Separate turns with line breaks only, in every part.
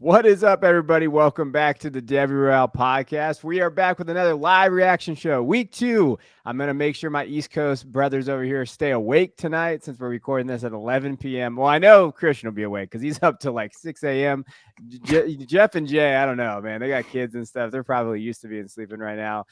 What is up, everybody? Welcome back to the Devy Ro podcast. We are back with another live reaction show. Week 2. I'm going to make sure my East Coast brothers over here stay awake tonight since we're recording this at 11 p.m. Well, I know Christian will be awake because he's up till like 6 a.m. Jeff and Jay, I don't know, man. They got kids and stuff. They're probably used to being sleeping right now.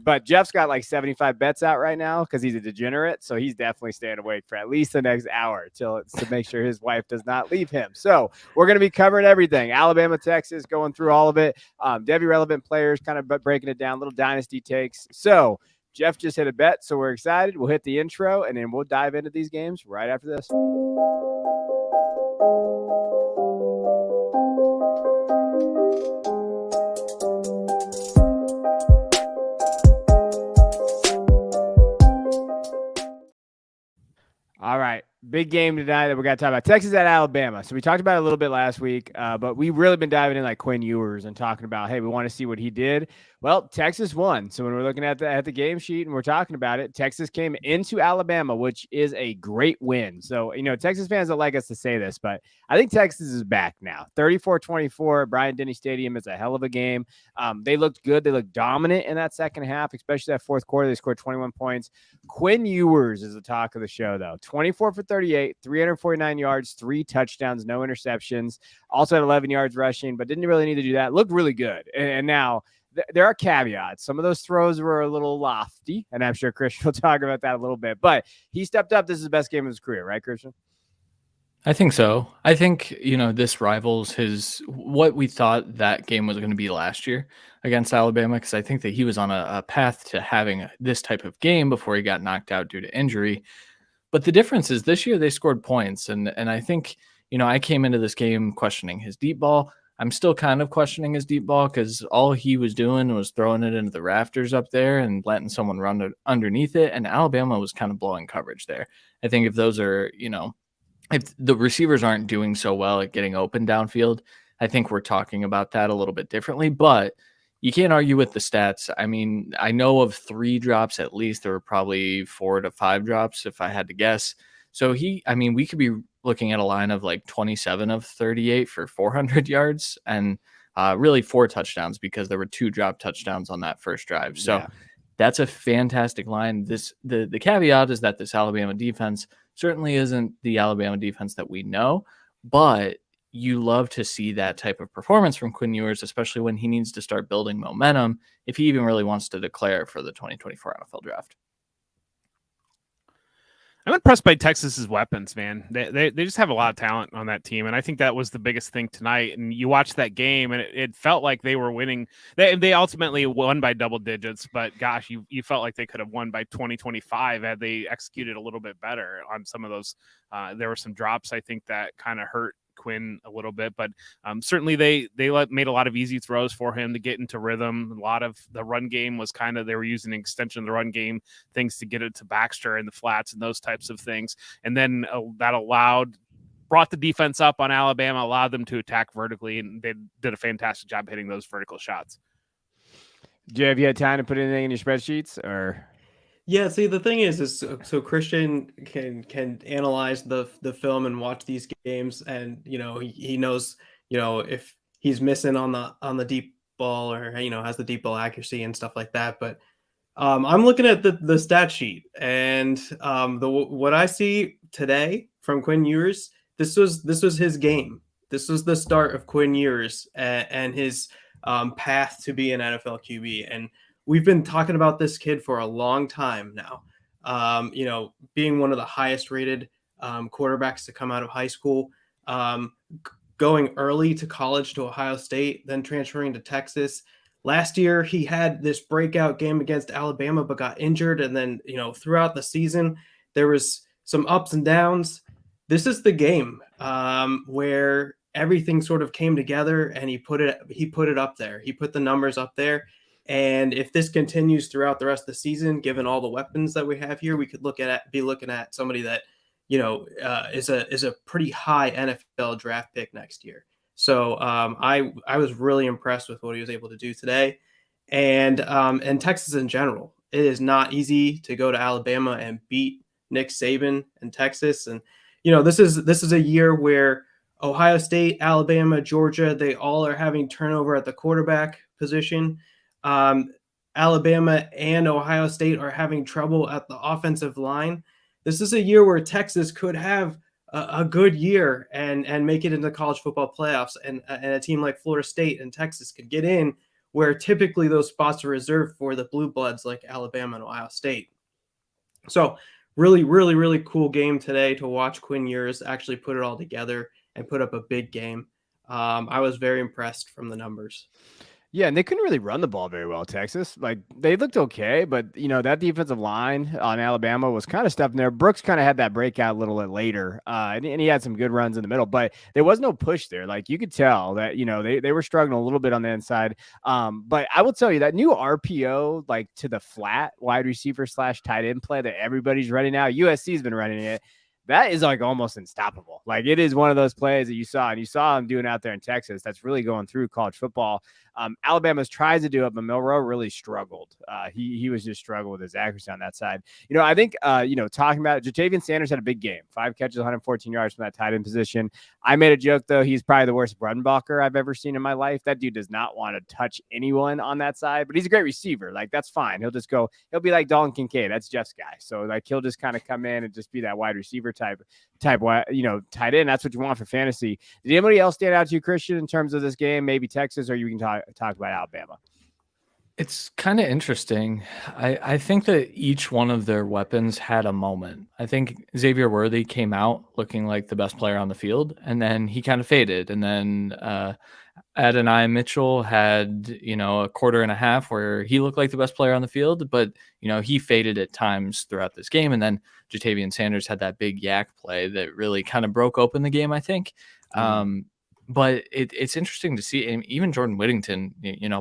But Jeff's got like 75 bets out right now because he's a degenerate. So he's definitely staying awake for at least the next hour to make sure his wife does not leave him. So we're going to be covering everything. Alabama, Texas, going through all of it. Devy relevant players, kind of breaking it down, little dynasty takes. So Jeff just hit a bet, so we're excited. We'll hit the intro, and then we'll dive into these games right after this. All right. Big game tonight that we got to talk about. Texas at Alabama. So we talked about it a little bit last week, but we've really been diving in like Quinn Ewers and talking about, hey, we want to see what he did. Well, Texas won. So when we're looking at the game sheet and we're talking about it, Texas came into Alabama, which is a great win. So, Texas fans don't like us to say this, but I think Texas is back now. 34-24, Bryant-Denny Stadium is a hell of a game. They looked good. They looked dominant in that second half, especially that fourth quarter. They scored 21 points. Quinn Ewers is the talk of the show, though. 24 for 38, 349 yards, 3 touchdowns, no interceptions. Also had 11 yards rushing, but didn't really need to do that. Looked really good. And now there are caveats. Some of those throws were a little lofty, and I'm sure Christian will talk about that a little bit. But he stepped up. This is the best game of his career, right, Christian?
I think so. I think, this rivals what we thought that game was going to be last year against Alabama, because I think that he was on a path to having this type of game before he got knocked out due to injury. But the difference is this year they scored points. And I think, I came into this game questioning his deep ball. I'm still kind of questioning his deep ball because all he was doing was throwing it into the rafters up there and letting someone run underneath it. And Alabama was kind of blowing coverage there. I think if those are, if the receivers aren't doing so well at getting open downfield, I think we're talking about that a little bit differently. But you can't argue with the stats. I mean, I know of 3 drops at least. There were probably 4 to 5 drops if I had to guess. So we could be looking at a line of like 27 of 38 for 400 yards and really 4 touchdowns because there were 2 drop touchdowns on that first drive. So that's a fantastic line. The caveat is that this Alabama defense certainly isn't the Alabama defense that we know, but you love to see that type of performance from Quinn Ewers, especially when he needs to start building momentum if he even really wants to declare for the 2024 NFL draft.
I'm impressed by Texas's weapons, man. They just have a lot of talent on that team, and I think that was the biggest thing tonight. And you watched that game, and it felt like they were winning. They ultimately won by double digits, but gosh, you felt like they could have won by 20-25 had they executed a little bit better on some of those. There were some drops, I think, that kind of hurt Quinn a little bit, but certainly they made a lot of easy throws for him to get into rhythm. A lot of the run game was they were using an extension of the run game things to get it to Baxter in the flats and those types of things, and then that brought the defense up on Alabama, allowed them to attack vertically, and they did a fantastic job hitting those vertical shots.
Jay, have you had time to put anything in your spreadsheets or?
Yeah, see, the thing is so Christian can analyze the film and watch these games, and he knows if he's missing on the deep ball or has the deep ball accuracy and stuff like that. But I'm looking at the stat sheet, and what I see today from Quinn Ewers, this was his game. This was the start of Quinn Ewers and his path to be an NFL QB. And we've been talking about this kid for a long time now. Being one of the highest rated quarterbacks to come out of high school, going early to college to Ohio State, then transferring to Texas. Last year, he had this breakout game against Alabama, but got injured. And then, throughout the season, there was some ups and downs. This is the game where everything sort of came together, and he put it up there. He put the numbers up there. And if this continues throughout the rest of the season, given all the weapons that we have here, we could be looking at somebody that, is a pretty high NFL draft pick next year. So I was really impressed with what he was able to do today, and Texas in general. It is not easy to go to Alabama and beat Nick Saban and Texas, and this is a year where Ohio State, Alabama, Georgia, they all are having turnover at the quarterback position. Alabama and Ohio State are having trouble at the offensive line. This is a year where Texas could have a good year and make it into college football playoffs, and a team like Florida State and Texas could get in where typically those spots are reserved for the blue bloods like Alabama and Ohio State. So really, really, really cool game today to watch Quinn Ewers actually put it all together and put up a big game. I was very impressed from the numbers.
Yeah, and they couldn't really run the ball very well, Texas. Like, they looked okay, but, that defensive line on Alabama was kind of stuff in there. Brooks kind of had that breakout a little bit later, and he had some good runs in the middle, but there was no push there. Like, you could tell that, they were struggling a little bit on the inside. But I will tell you that new RPO, like, to the flat wide receiver / tight end play that everybody's running now, USC's been running it. That is like almost unstoppable. Like, it is one of those plays that you saw him doing out there in Texas. That's really going through college football. Alabama's tries to do it, but Milroe really struggled. He was just struggling with his accuracy on that side. I think, talking about it, Jatavian Sanders had a big game, 5 catches, 114 yards from that tight end position. I made a joke, though. He's probably the worst run blocker I've ever seen in my life. That dude does not want to touch anyone on that side, but he's a great receiver. Like, that's fine. He'll be like Dalton Kincaid. That's Jeff's guy. So, like, he'll just kind of come in and just be that wide receiver type, tight end. That's what you want for fantasy. Did anybody else stand out to you, Christian, in terms of this game? Maybe Texas, or you can talk about Alabama.
It's kind of interesting. I think that each one of their weapons had a moment. I think Xavier Worthy came out looking like the best player on the field, and then he kind of faded. And then Adonai Mitchell had, a quarter and a half where he looked like the best player on the field, but, he faded at times throughout this game. And then Jatavian Sanders had that big yak play that really kind of broke open the game, I think. But it's interesting to see, and even Jordan Whittington,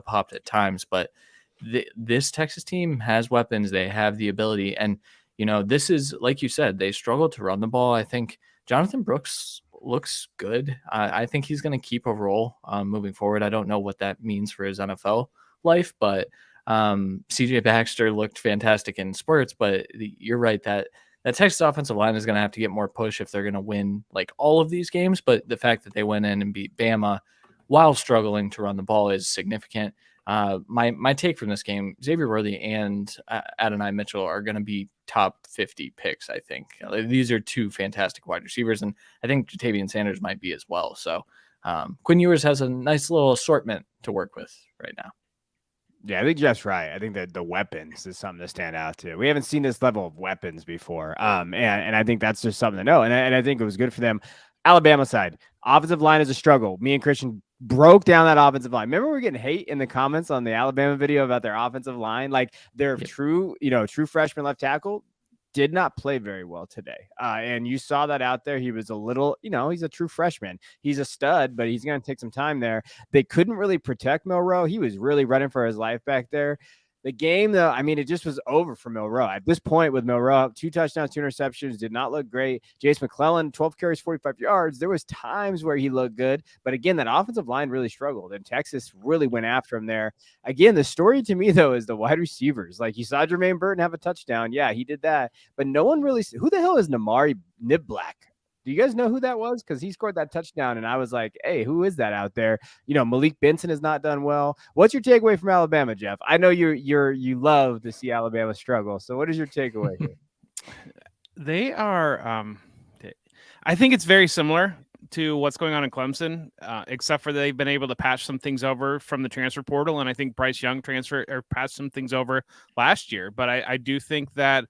popped at times, but this Texas team has weapons. They have the ability. And, this is, like you said, they struggled to run the ball. I think Jonathan Brooks looks good. I think he's going to keep a role moving forward. I don't know what that means for his NFL life, but CJ Baxter looked fantastic in spurts, but you're right that Texas offensive line is going to have to get more push if they're going to win like all of these games. But the fact that they went in and beat Bama while struggling to run the ball is significant. My take from this game, Xavier Worthy and Adonai Mitchell are going to be top 50 picks, I think. These are two fantastic wide receivers, and I think Jatavian Sanders might be as well. So Quinn Ewers has a nice little assortment to work with right now.
Yeah, I think Jeff's right. I think that the weapons is something to stand out to. We haven't seen this level of weapons before. And I think that's just something to know. And I think it was good for them. Alabama side, offensive line is a struggle. Me and Christian broke down that offensive line. Remember, we were getting hate in the comments on the Alabama video about their offensive line. Like, their true freshman left tackle did not play very well today. And you saw that out there. He was a little, he's a true freshman. He's a stud, but he's going to take some time there. They couldn't really protect Milroe. He was really running for his life back there. The game, though, it just was over for Milroe. At this point with Milroe, 2 touchdowns, 2 interceptions, did not look great. Jace McClellan, 12 carries, 45 yards. There was times where he looked good. But again, that offensive line really struggled, and Texas really went after him there. Again, the story to me, though, is the wide receivers. Like, you saw Jermaine Burton have a touchdown. Yeah, he did that. But no one really – who the hell is Namari Niblack? Do you guys know who that was? Because he scored that touchdown, and I was like, hey, who is that out there? Malik Benson has not done well. What's your takeaway from Alabama, Jeff? I know you love to see Alabama struggle. So what is your takeaway here?
They are I think it's very similar to what's going on in Clemson, except for they've been able to patch some things over from the transfer portal, and I think Bryce Young patched some things over last year. But I do think that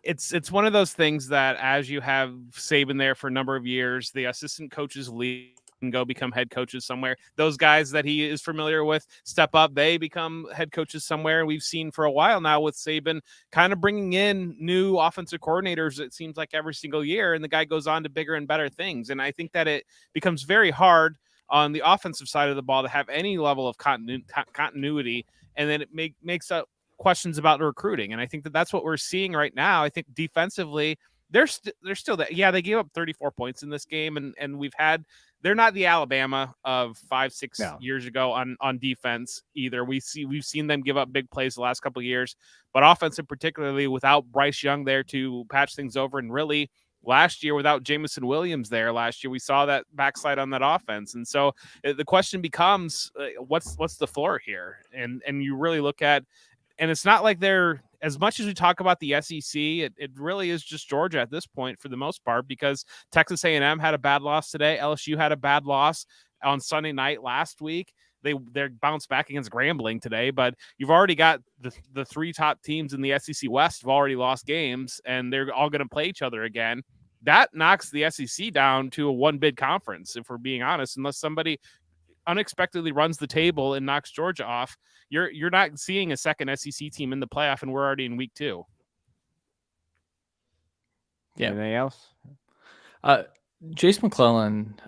it's one of those things that as you have Saban there for a number of years, the assistant coaches leave and go become head coaches somewhere. Those guys that he is familiar with step up, they become head coaches somewhere. We've seen for a while now with Saban kind of bringing in new offensive coordinators, it seems like every single year, and the guy goes on to bigger and better things. And I think that it becomes very hard on the offensive side of the ball to have any level of continuity, and then it makes up questions about the recruiting. And I think that that's what we're seeing right now. I think defensively, they're still that. Yeah, they gave up 34 points in this game, and they're not the Alabama of 5-6 years ago on defense either. We've seen them give up big plays the last couple of years, but offensive, particularly without Bryce Young there to patch things over and really last year without Jamison Williams there last year. We saw that backslide on that offense. And so the question becomes, what's the floor here? And you really look at, and it's not like they're, as much as we talk about the SEC, it really is just Georgia at this point for the most part, because Texas A&M had a bad loss today. LSU had a bad loss on Sunday night last week. They're bounced back against Grambling today, but you've already got the three top teams in the SEC West have already lost games, and they're all going to play each other again. That knocks the SEC down to a one-bid conference, if we're being honest, unless somebody unexpectedly runs the table and knocks Georgia off. You're not seeing a second SEC team in the playoff, and we're already in week 2.
Yeah. Anything else?
Jace McClellan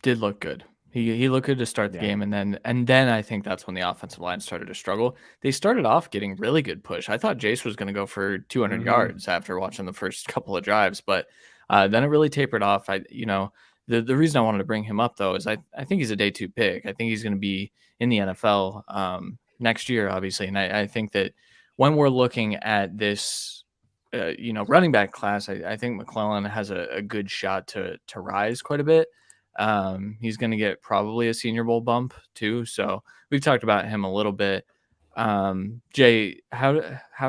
did look good. He looked good to start the game, and then I think that's when the offensive line started to struggle. They started off getting really good push. I thought Jace was going to go for 200 yards after watching the first couple of drives, but then it really tapered off. The reason I wanted to bring him up, though, is I think he's a day 2 pick. I think he's going to be in the NFL next year, obviously. And I think that when we're looking at this, running back class, I think McClellan has a good shot to rise quite a bit. He's going to get probably a Senior Bowl bump, too. So we've talked about him a little bit. Jay, how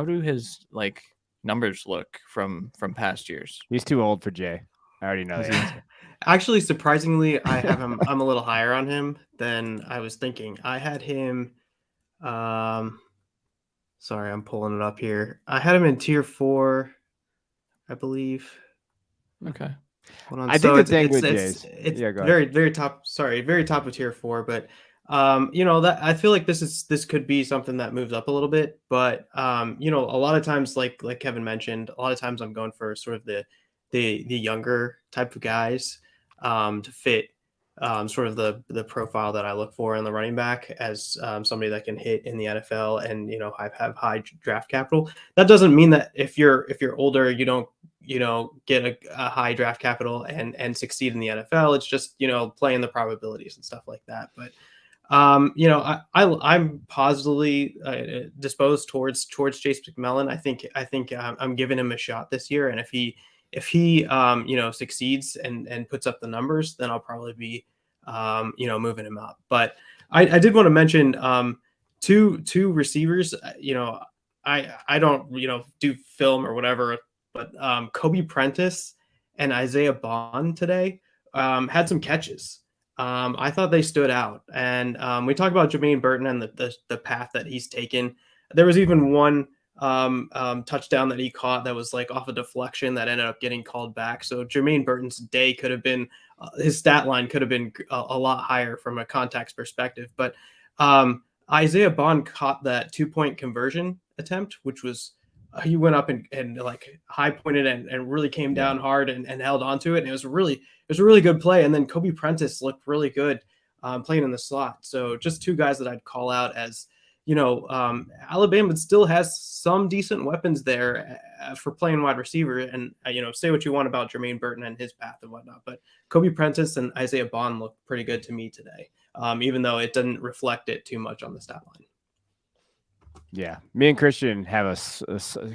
do his numbers look from past years?
He's too old for Jay. I already know the answer.
Actually, surprisingly, I have him. I'm a little higher on him than I was thinking. I had him. Sorry, I'm pulling it up here. I had him in tier 4, I believe.
Okay.
I think the thing with Jay's,
it's very, very top. Sorry, very top of tier 4. But that I feel like this could be something that moves up a little bit. But a lot of times, like Kevin mentioned, a lot of times I'm going for sort of the younger type of guys to fit sort of the profile that I look for in the running back as somebody that can hit in the NFL and have high draft capital. That doesn't mean that if you're older you don't get a high draft capital and succeed in the NFL. It's just playing the probabilities and stuff like that. But I'm positively disposed towards Chase McMillan. I think I'm giving him a shot this year, and if he succeeds and puts up the numbers, then I'll probably be moving him up. But I did want to mention two receivers. I don't do film or whatever, but Kobe Prentice and Isaiah Bond today had some catches. I thought they stood out, and we talked about Jermaine Burton and the path that he's taken. There was even one touchdown that he caught that was off a deflection that ended up getting called back. So Jermaine Burton's day could have been, his stat line could have been a lot higher from a context perspective. But Isaiah Bond caught that 2-point conversion attempt, which was he went up and high pointed and really came down hard and held onto it. And it was a really good play. And then Kobe Prentice looked really good playing in the slot. So just two guys that I'd call out as, Alabama still has some decent weapons there for playing wide receiver. And, say what you want about Jermaine Burton and his path and whatnot, but Kobe Prentice and Isaiah Bond looked pretty good to me today, even though it didn't reflect it too much on the stat line.
Yeah, me and Christian have a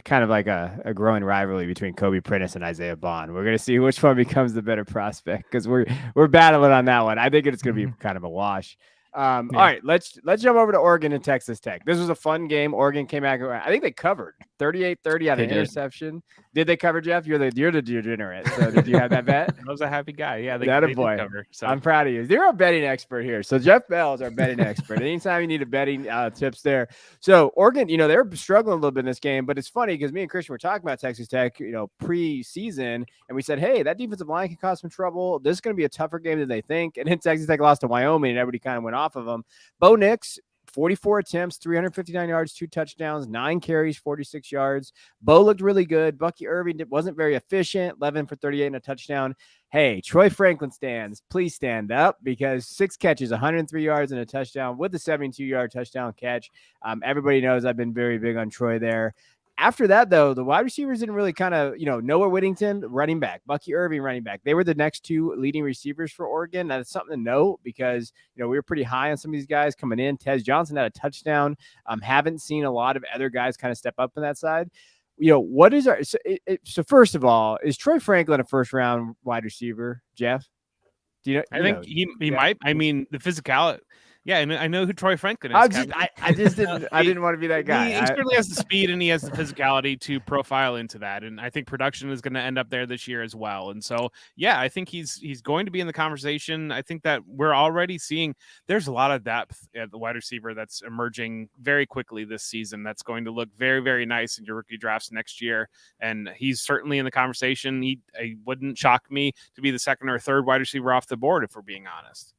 kind of like a growing rivalry between Kobe Prentice and Isaiah Bond. We're going to see which one becomes the better prospect because we're battling on that one. I think it's going to be kind of a wash. All right, let's jump over to Oregon and Texas Tech. This was a fun game. Oregon came back. I think they covered 38-30 on an interception. Did they cover, Jeff? You're the degenerate. So did you have that bet?
I was a happy guy. Yeah, they
did
boy. Cover. So.
I'm proud of you. You're a betting expert here. So Jeff Bell is our betting expert. Anytime you need a betting tips there. So Oregon, they're struggling a little bit in this game, but it's funny because me and Christian were talking about Texas Tech, pre-season, and we said, hey, that defensive line can cause some trouble. This is going to be a tougher game than they think. And then Texas Tech lost to Wyoming, and everybody kind of went off of them. Bo Nix, 44 attempts, 359 yards, 2 touchdowns, 9 carries, 46 yards. Bo looked really good. Bucky Irving wasn't very efficient, 11 for 38 and a touchdown. Hey, Troy Franklin stands. Please stand up because 6 catches, 103 yards and a touchdown with a 72-yard touchdown catch. Everybody knows I've been very big on Troy there. After that, though, the wide receivers didn't really kind of, Noah Whittington, running back, Bucky Irving, running back. They were the next 2 leading receivers for Oregon. That's something to note because, we were pretty high on some of these guys coming in. Tez Johnson had a touchdown. Haven't seen a lot of other guys kind of step up on that side. what is our so first of all, is Troy Franklin a first round wide receiver, Jeff? Do you know?
I think he might. I mean, the physicality. Yeah, and I know who Troy Franklin is.
I just didn't want to be that guy.
He certainly has the speed and he has the physicality to profile into that, and I think production is going to end up there this year as well. And so, yeah, I think he's going to be in the conversation. I think that we're already seeing there's a lot of depth at the wide receiver that's emerging very quickly this season. That's going to look very, very nice in your rookie drafts next year, and he's certainly in the conversation. He wouldn't shock me to be the second or third wide receiver off the board if we're being honest.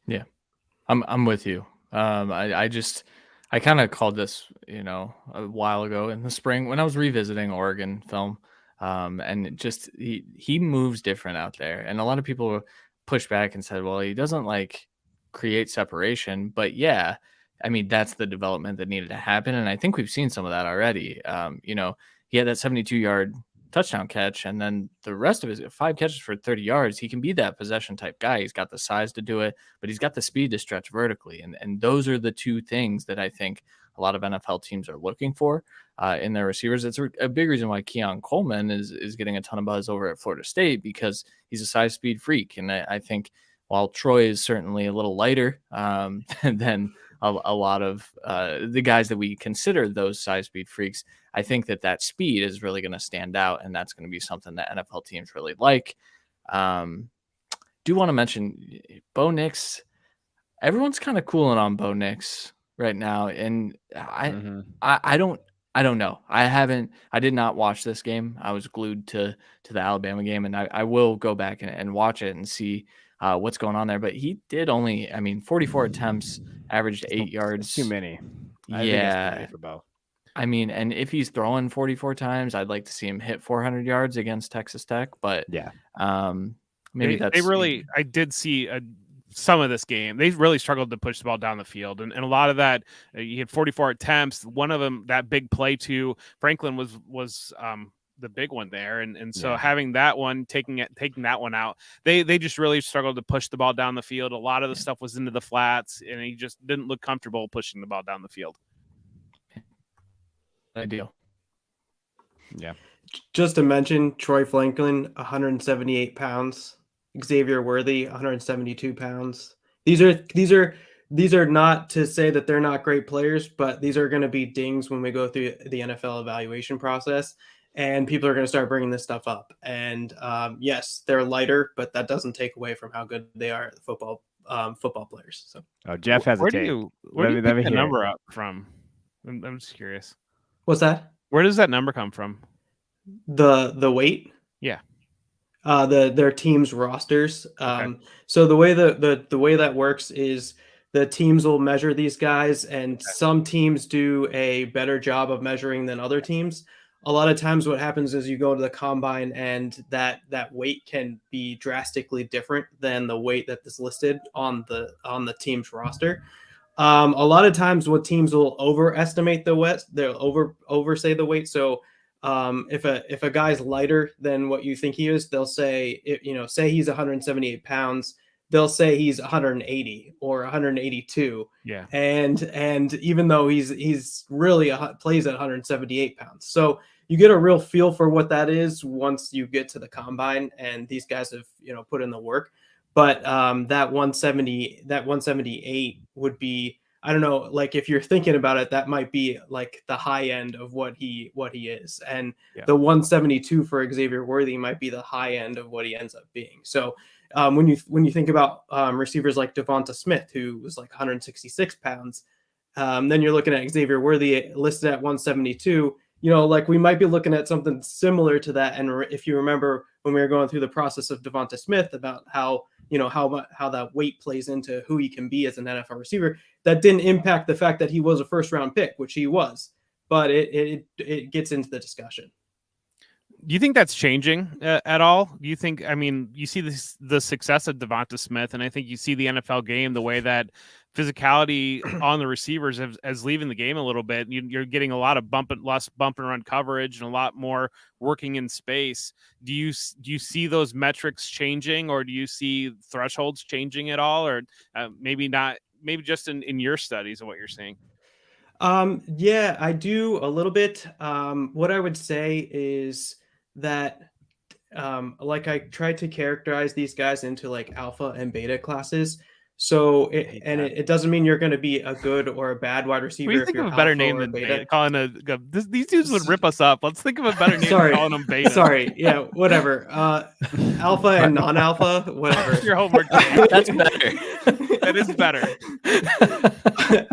Yeah, I'm with you. I kind of called this, a while ago in the spring when I was revisiting Oregon film. And he moves different out there. And a lot of people pushed back and said, well, he doesn't like create separation, but yeah, I mean, that's the development that needed to happen. And I think we've seen some of that already. He had that 72-yard touchdown catch, and then the rest of his 5 catches for 30 yards. He can be that possession type guy. He's got the size to do it, but he's got the speed to stretch vertically. And those are the two things that I think a lot of NFL teams are looking for in their receivers. It's a big reason why Keon Coleman is getting a ton of buzz over at Florida State, because he's a size speed freak. And I think while Troy is certainly a little lighter than a lot of the guys that we consider those size speed freaks, I think that speed is really going to stand out, and that's going to be something that NFL teams really like. Do want to mention Bo Nix. Everyone's kind of cooling on Bo Nix right now, and I don't know. I did not watch this game. I was glued to the Alabama game, and I will go back and watch it and see what's going on there. But he did only, 44 attempts, averaged 8 yards.
Too many.
I think
that's too many for Bo.
And if he's throwing 44 times, I'd like to see him hit 400 yards against Texas Tech. But
yeah,
maybe
I did see some of this game. They really struggled to push the ball down the field, and a lot of that. He had 44 attempts. One of them, that big play to Franklin, was the big one there, and so having that one, taking that one out, they just really struggled to push the ball down the field. A lot of the stuff was into the flats, and he just didn't look comfortable pushing the ball down the field.
Ideal.
Yeah.
Just to mention, Troy Franklin, 178 pounds. Xavier Worthy, 172 pounds. These are not to say that they're not great players, but these are going to be dings when we go through the NFL evaluation process, and people are going to start bringing this stuff up. And yes, they're lighter, but that doesn't take away from how good they are at football players. So,
Jeff has
where
a
do
tape.
you pick the number up from? I'm just curious.
What's that?
Where does that number come from?
The weight?
Yeah.
Their team's rosters.
Okay.
So the way the way that works is the teams will measure these guys, and some teams do a better job of measuring than other teams. A lot of times what happens is you go to the combine, and that weight can be drastically different than the weight that is listed on the team's roster. A lot of times what teams will overestimate the weight, they'll oversay the weight. So if a guy's lighter than what you think he is, they'll say, say he's 178 pounds, they'll say he's 180 or 182.
Yeah.
And even though he's really plays at 178 pounds. So you get a real feel for what that is once you get to the combine, and these guys have, put in the work. But that 178 would be, I don't know, like if you're thinking about it, that might be like the high end of what he is. And the 172 for Xavier Worthy might be the high end of what he ends up being. So when you think about receivers like Devonta Smith, who was like 166 pounds, then you're looking at Xavier Worthy listed at 172. Like we might be looking at something similar to that. And if you remember when we were going through the process of Devonta Smith about how that weight plays into who he can be as an NFL receiver, that didn't impact the fact that he was a first round pick, which he was, but it gets into the discussion.
Do you think that's changing at all? Do you think, you see the success of Devonta Smith, and I think you see the NFL game, the way that physicality on the receivers as leaving the game a little bit. You're getting a lot of less bump and run coverage and a lot more working in space. Do you see those metrics changing, or do you see thresholds changing at all, or maybe not? Maybe just in your studies of what you're seeing.
Yeah, I do a little bit. What I would say is that like I tried to characterize these guys into like alpha and beta classes. So
I hate that.
it doesn't mean you're going to be a good or a bad wide
We
receiver if
think of
you're
a better
alpha
name
or
than
beta.
beta. Calling these dudes would rip us up. Let's think of a better name than
Sorry,
calling them beta.
sorry, yeah, whatever. Alpha and non-alpha, whatever.
Your homework, Dan.
That's better.
That is better.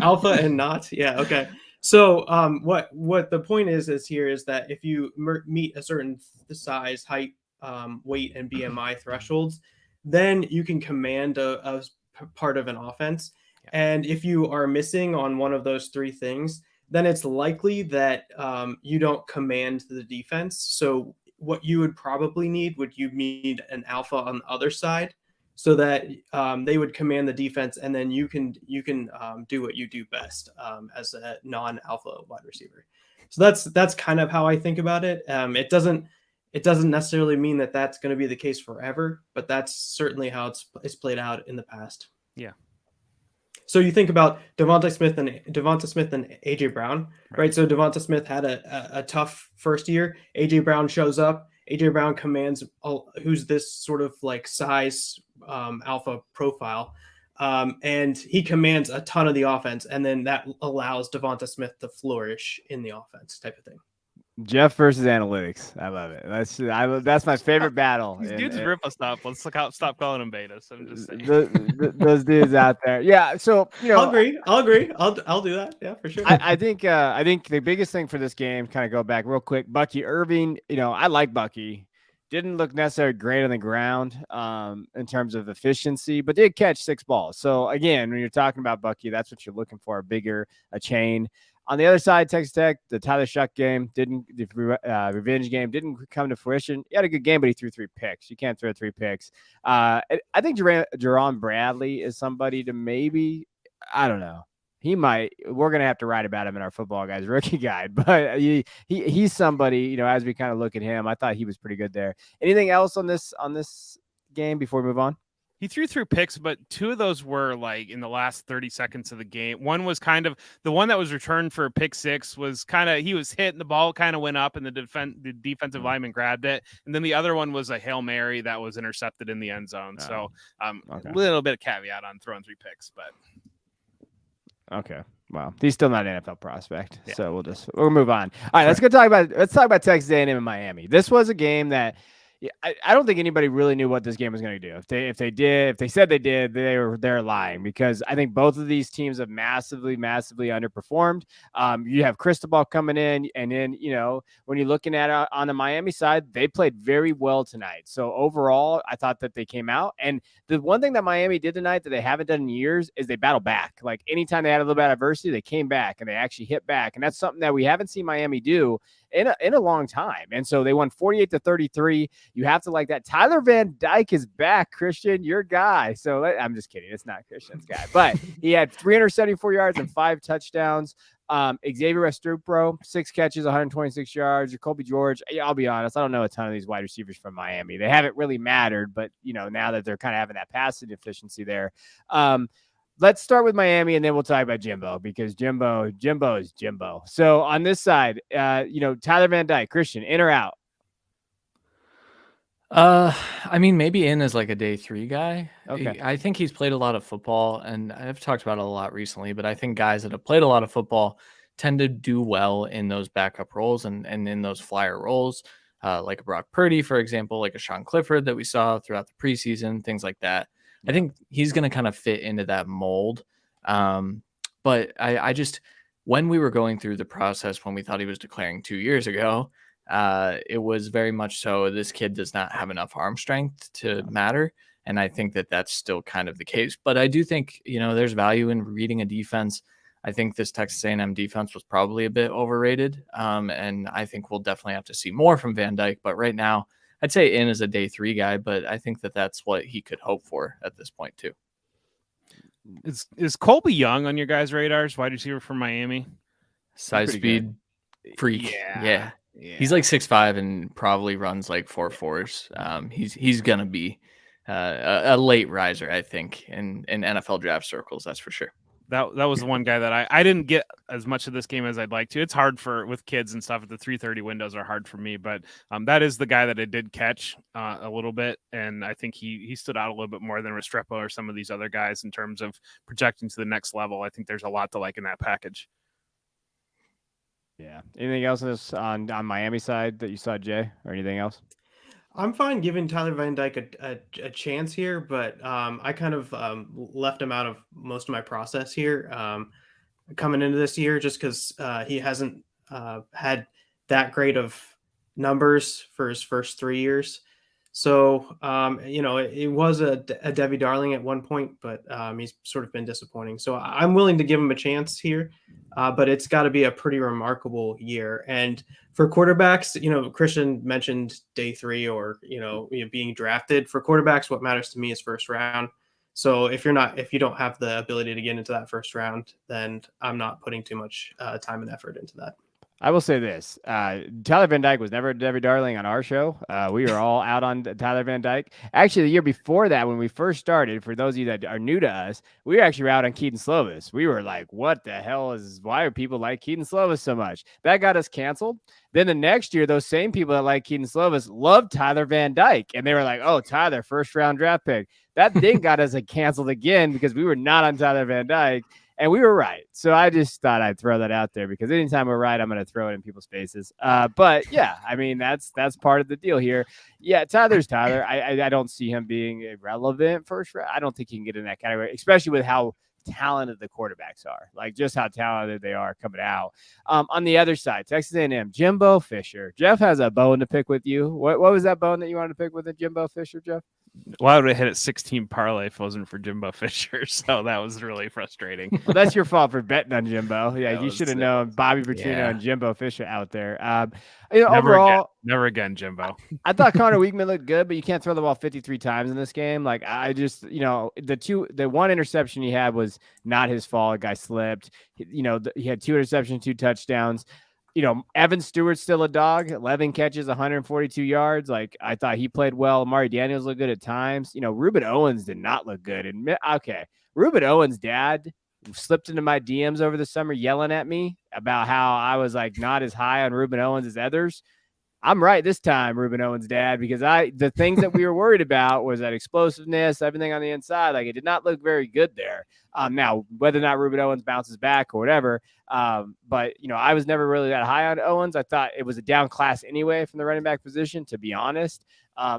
Alpha and not, yeah, okay. So what the point is here is that if you meet a certain size, height, weight, and BMI thresholds, then you can command a part of an offense. And if you are missing on one of those three things, then it's likely that you don't command the defense. So what you would probably need you need an alpha on the other side, so that they would command the defense, and then you can do what you do best as a non-alpha wide receiver. So that's kind of how I think about it. It doesn't necessarily mean that that's going to be the case forever, but that's certainly how it's played out in the past.
Yeah.
So you think about Devonta Smith and AJ Brown, right? So Devonta Smith had a tough first year. AJ Brown shows up. AJ Brown commands who's this sort of like size alpha profile, and he commands a ton of the offense, and then that allows Devonta Smith to flourish in the offense, type of thing.
Jeff versus analytics. I love it. That's my favorite battle.
These dudes rip us up. Let's stop calling them betas. I'm just saying.
Those dudes out there. Yeah. So
I'll agree. I'll do that. Yeah, for sure.
I think the biggest thing for this game, kind of go back real quick. Bucky Irving. I like Bucky. Didn't look necessarily great on the ground in terms of efficiency, but did catch 6 balls. So again, when you're talking about Bucky, that's what you're looking for: a chain. On the other side, Texas Tech, the Tyler Shuck game revenge game didn't come to fruition. He had a good game, but he threw 3 picks. You can't throw 3 picks. I think Jerron Bradley is somebody to maybe, I don't know. We're going to have to write about him in our Football Guys rookie guide, but he's somebody, as we kind of look at him, I thought he was pretty good there. Anything else on this game before we move on?
He threw 3 picks, but 2 of those were like in the last 30 seconds of the game. One was kind of the one that was returned for a pick 6 was kind of, he was hit and the ball kind of went up and the defensive lineman grabbed it. And then the other one was a Hail Mary that was intercepted in the end zone. So a little bit of caveat on throwing 3 picks, but.
Okay. Wow. He's still not an NFL prospect. Yeah. So we'll move on. All right, let's talk about Texas A&M and Miami. This was a game that I don't think anybody really knew what this game was going to do. If they said they did, they're lying, because I think both of these teams have massively underperformed. You have Cristobal coming in, and then when you're looking at on the Miami side, they played very well tonight. So overall, I thought that they came out, and the one thing that Miami did tonight that they haven't done in years is they battled back. Like anytime they had a little bit of adversity, they came back and they actually hit back, and that's something that we haven't seen Miami do in a long time. And so they won 48-33. You have to like that. Tyler Van Dyke is back, Christian, your guy. So I'm just kidding. It's not Christian's guy, but he had 374 yards and 5 touchdowns. Xavier Restrepo, 6 catches, 126 yards. Jacoby George, I'll be honest, I don't know a ton of these wide receivers from Miami. They haven't really mattered, but now that they're kind of having that passing efficiency there. Let's start with Miami, and then we'll talk about Jimbo, because Jimbo is Jimbo. So on this side, Tyler Van Dyke, Christian, in or out?
I mean, maybe in as like a day 3 guy.
Okay.
I think he's played a lot of football, and I've talked about it a lot recently, but I think guys that have played a lot of football tend to do well in those backup roles and in those flyer roles, like a Brock Purdy, for example, like a Sean Clifford that we saw throughout the preseason, things like that. I think he's going to kind of fit into that mold. But I just, when we were going through the process, when we thought he was declaring 2 years ago, it was very much so this kid does not have enough arm strength to matter. And I think that that's still kind of the case. But I do think, there's value in reading a defense. I think this Texas A&M defense was probably a bit overrated. And I think we'll definitely have to see more from Van Dyke. But right now, I'd say in as a day 3 guy, but I think that that's what he could hope for at this point too.
Is Colby Young on your guys' radars? Wide receiver from Miami,
size, speed, freak. Yeah. He's like 6'5" and probably runs like 4.4s. He's gonna be a late riser, I think, in NFL draft circles. That's for sure.
That was the one guy that I didn't get as much of this game as I'd like to. It's hard with kids and stuff. The 3:30 windows are hard for me, but that is the guy that I did catch a little bit, and I think he stood out a little bit more than Restrepo or some of these other guys in terms of projecting to the next level. I think there's a lot to like in that package.
Yeah. Anything else on Miami side that you saw, Jay, or anything else?
I'm fine giving Tyler Van Dyke a chance here, but I kind of left him out of most of my process here coming into this year, just because he hasn't had that great of numbers for his first 3 years. So, it was a Devy Darling at one point, but he's sort of been disappointing. So I'm willing to give him a chance here, but it's got to be a pretty remarkable year. And for quarterbacks, Christian mentioned day 3 or, being drafted. For quarterbacks, what matters to me is first round. So if you don't have the ability to get into that first round, then I'm not putting too much time and effort into that.
I will say this. Tyler Van Dyke was never a Devy Darling on our show. We were all out on Tyler Van Dyke. Actually, the year before that, when we first started, for those of you that are new to us, we were actually out on Keaton Slovis. We were like, what the hell why are people like Keaton Slovis so much? That got us canceled. Then the next year, those same people that like Keaton Slovis loved Tyler Van Dyke. And they were like, oh, Tyler, first round draft pick. That thing got us canceled again because we were not on Tyler Van Dyke. And we were right. So I just thought I'd throw that out there because anytime we're right, I'm going to throw it in people's faces. But yeah, I mean, that's part of the deal here. Yeah, Tyler's Tyler. I don't see him being irrelevant first round. I don't think he can get in that category, especially with how talented the quarterbacks are, like just how talented they are coming out. On the other side, Texas A&M, Jimbo Fisher. Jeff has a bone to pick with you. What was that bone that you wanted to pick with Jimbo Fisher, Jeff?
Well, I would have hit it 16 parlay if it wasn't for Jimbo Fisher, so that was really frustrating.
Well, that's your fault for betting on Jimbo. Yeah, you should have known Bobby Petrino and Jimbo Fisher out there.
Never again, Jimbo.
I thought Connor Weigman looked good, but you can't throw the ball 53 times in this game. Like I just, the one interception he had was not his fault. A guy slipped. He had 2 interceptions, 2 touchdowns. Evan Stewart's still a dog. 11 catches, 142 yards. Like I thought he played well. Amari Daniels looked good at times. Reuben Owens did not look good. And Reuben Owens' dad slipped into my DMs over the summer yelling at me about how I was like not as high on Reuben Owens as others. I'm right this time, Reuben Owens' dad, because the things that we were worried about was that explosiveness, everything on the inside. Like it did not look very good there. Now, whether or not Reuben Owens bounces back or whatever, but I was never really that high on Owens. I thought it was a down class anyway from the running back position, to be honest.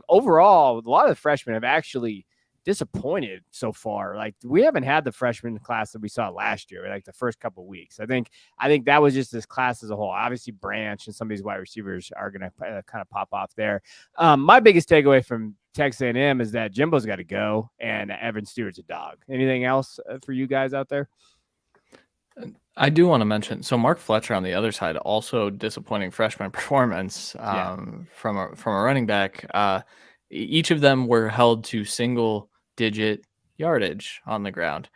Overall, a lot of the freshmen have actually disappointed so far. Like we haven't had the freshman class that we saw last year, like the first couple of weeks. I think that was just this class as a whole. Obviously Branch and some of these wide receivers are going to kind of pop off there. My biggest takeaway from Texas A&M is that Jimbo's got to go and Evan Stewart's a dog. Anything else for you guys out there?
I do want to mention, so Mark Fletcher on the other side, also disappointing freshman performance from a running back. Each of them were held to single-digit yardage on the ground.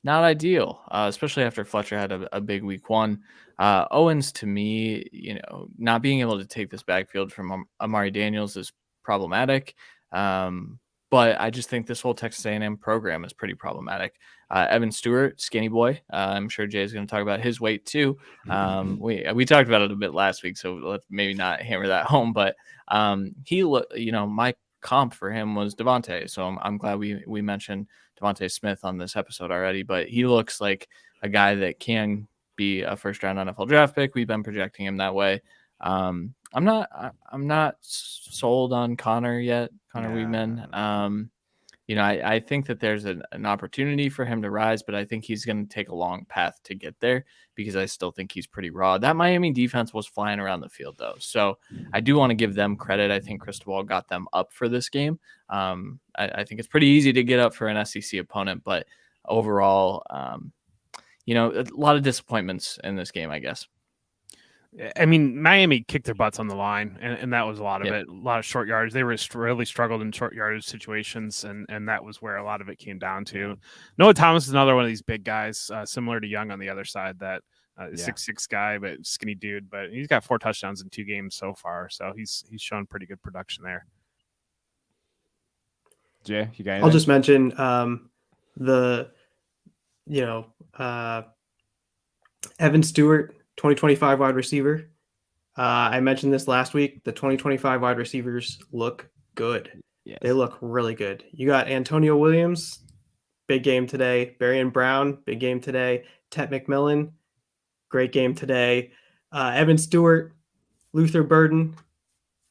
Not ideal, especially after Fletcher had a big week 1. Owens, to me, not being able to take this backfield from Amari Daniels is problematic. But I just think this whole Texas A&M program is pretty problematic. Evan Stewart, skinny boy. I'm sure Jay's going to talk about his weight too. We talked about it a bit last week, so let's maybe not hammer that home. But my comp for him was Devontae, so I'm glad we mentioned Devontae Smith on this episode already. But he looks like a guy that can be a first round NFL draft pick. We've been projecting him that way. I'm not sold on Connor yet, Weigman. I think that there's an opportunity for him to rise, but I think he's going to take a long path to get there because I still think he's pretty raw. That Miami defense was flying around the field though, so I do want to give them credit. I think Cristobal got them up for this game. I think it's pretty easy to get up for an SEC opponent, but overall, a lot of disappointments in this game, I guess.
I mean, Miami kicked their butts on the line, and that was a lot of it. A lot of short yards. They were really struggled in short yardage situations, and that was where a lot of it came down to. Noah Thomas is another one of these big guys, similar to Young on the other side, that 6'6" guy, but skinny dude. But he's got 4 touchdowns in 2 games so far, so he's shown pretty good production there.
Jay, you got anything?
I'll just mention Evan Stewart, 2025 wide receiver. I mentioned this last week. The 2025 wide receivers look good.
Yes.
They look really good. You got Antonio Williams, big game today. Barian Brown, big game today. Tet McMillan, great game today. Evan Stewart, Luther Burden,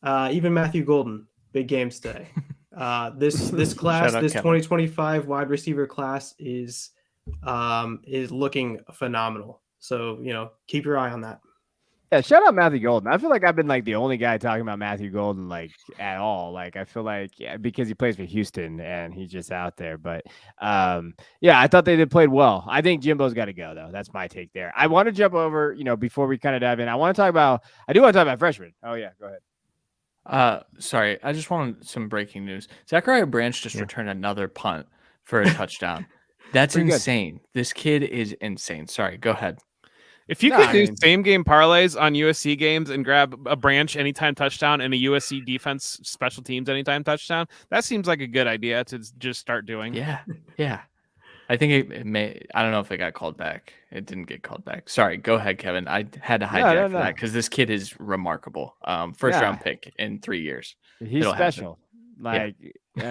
even Matthew Golden, big games today. This class,
out,
this
Kevin.
2025 wide receiver class is looking phenomenal. So, keep your eye on that.
Yeah, shout out Matthew Golden. I feel like I've been like the only guy talking about Matthew Golden like at all. Like I feel like because he plays for Houston and he's just out there. But yeah, I thought they played well. I think Jimbo's got to go though. That's my take there. I want to jump over, before we kind of dive in. I do want to talk about freshmen. Oh yeah, go ahead.
Sorry, I just wanted some breaking news. Zachariah Branch just returned another punt for a touchdown. That's insane. This kid is insane. Sorry, go ahead.
If you could do same game parlays on USC games and grab a Branch anytime touchdown and a USC defense special teams anytime touchdown, that seems like a good idea to just start doing.
Yeah. I think it may. I don't know if it got called back. It didn't get called back. Sorry. Go ahead, Kevin. I had to hijack for that because this kid is remarkable. First round pick in 3 years.
He's special. Like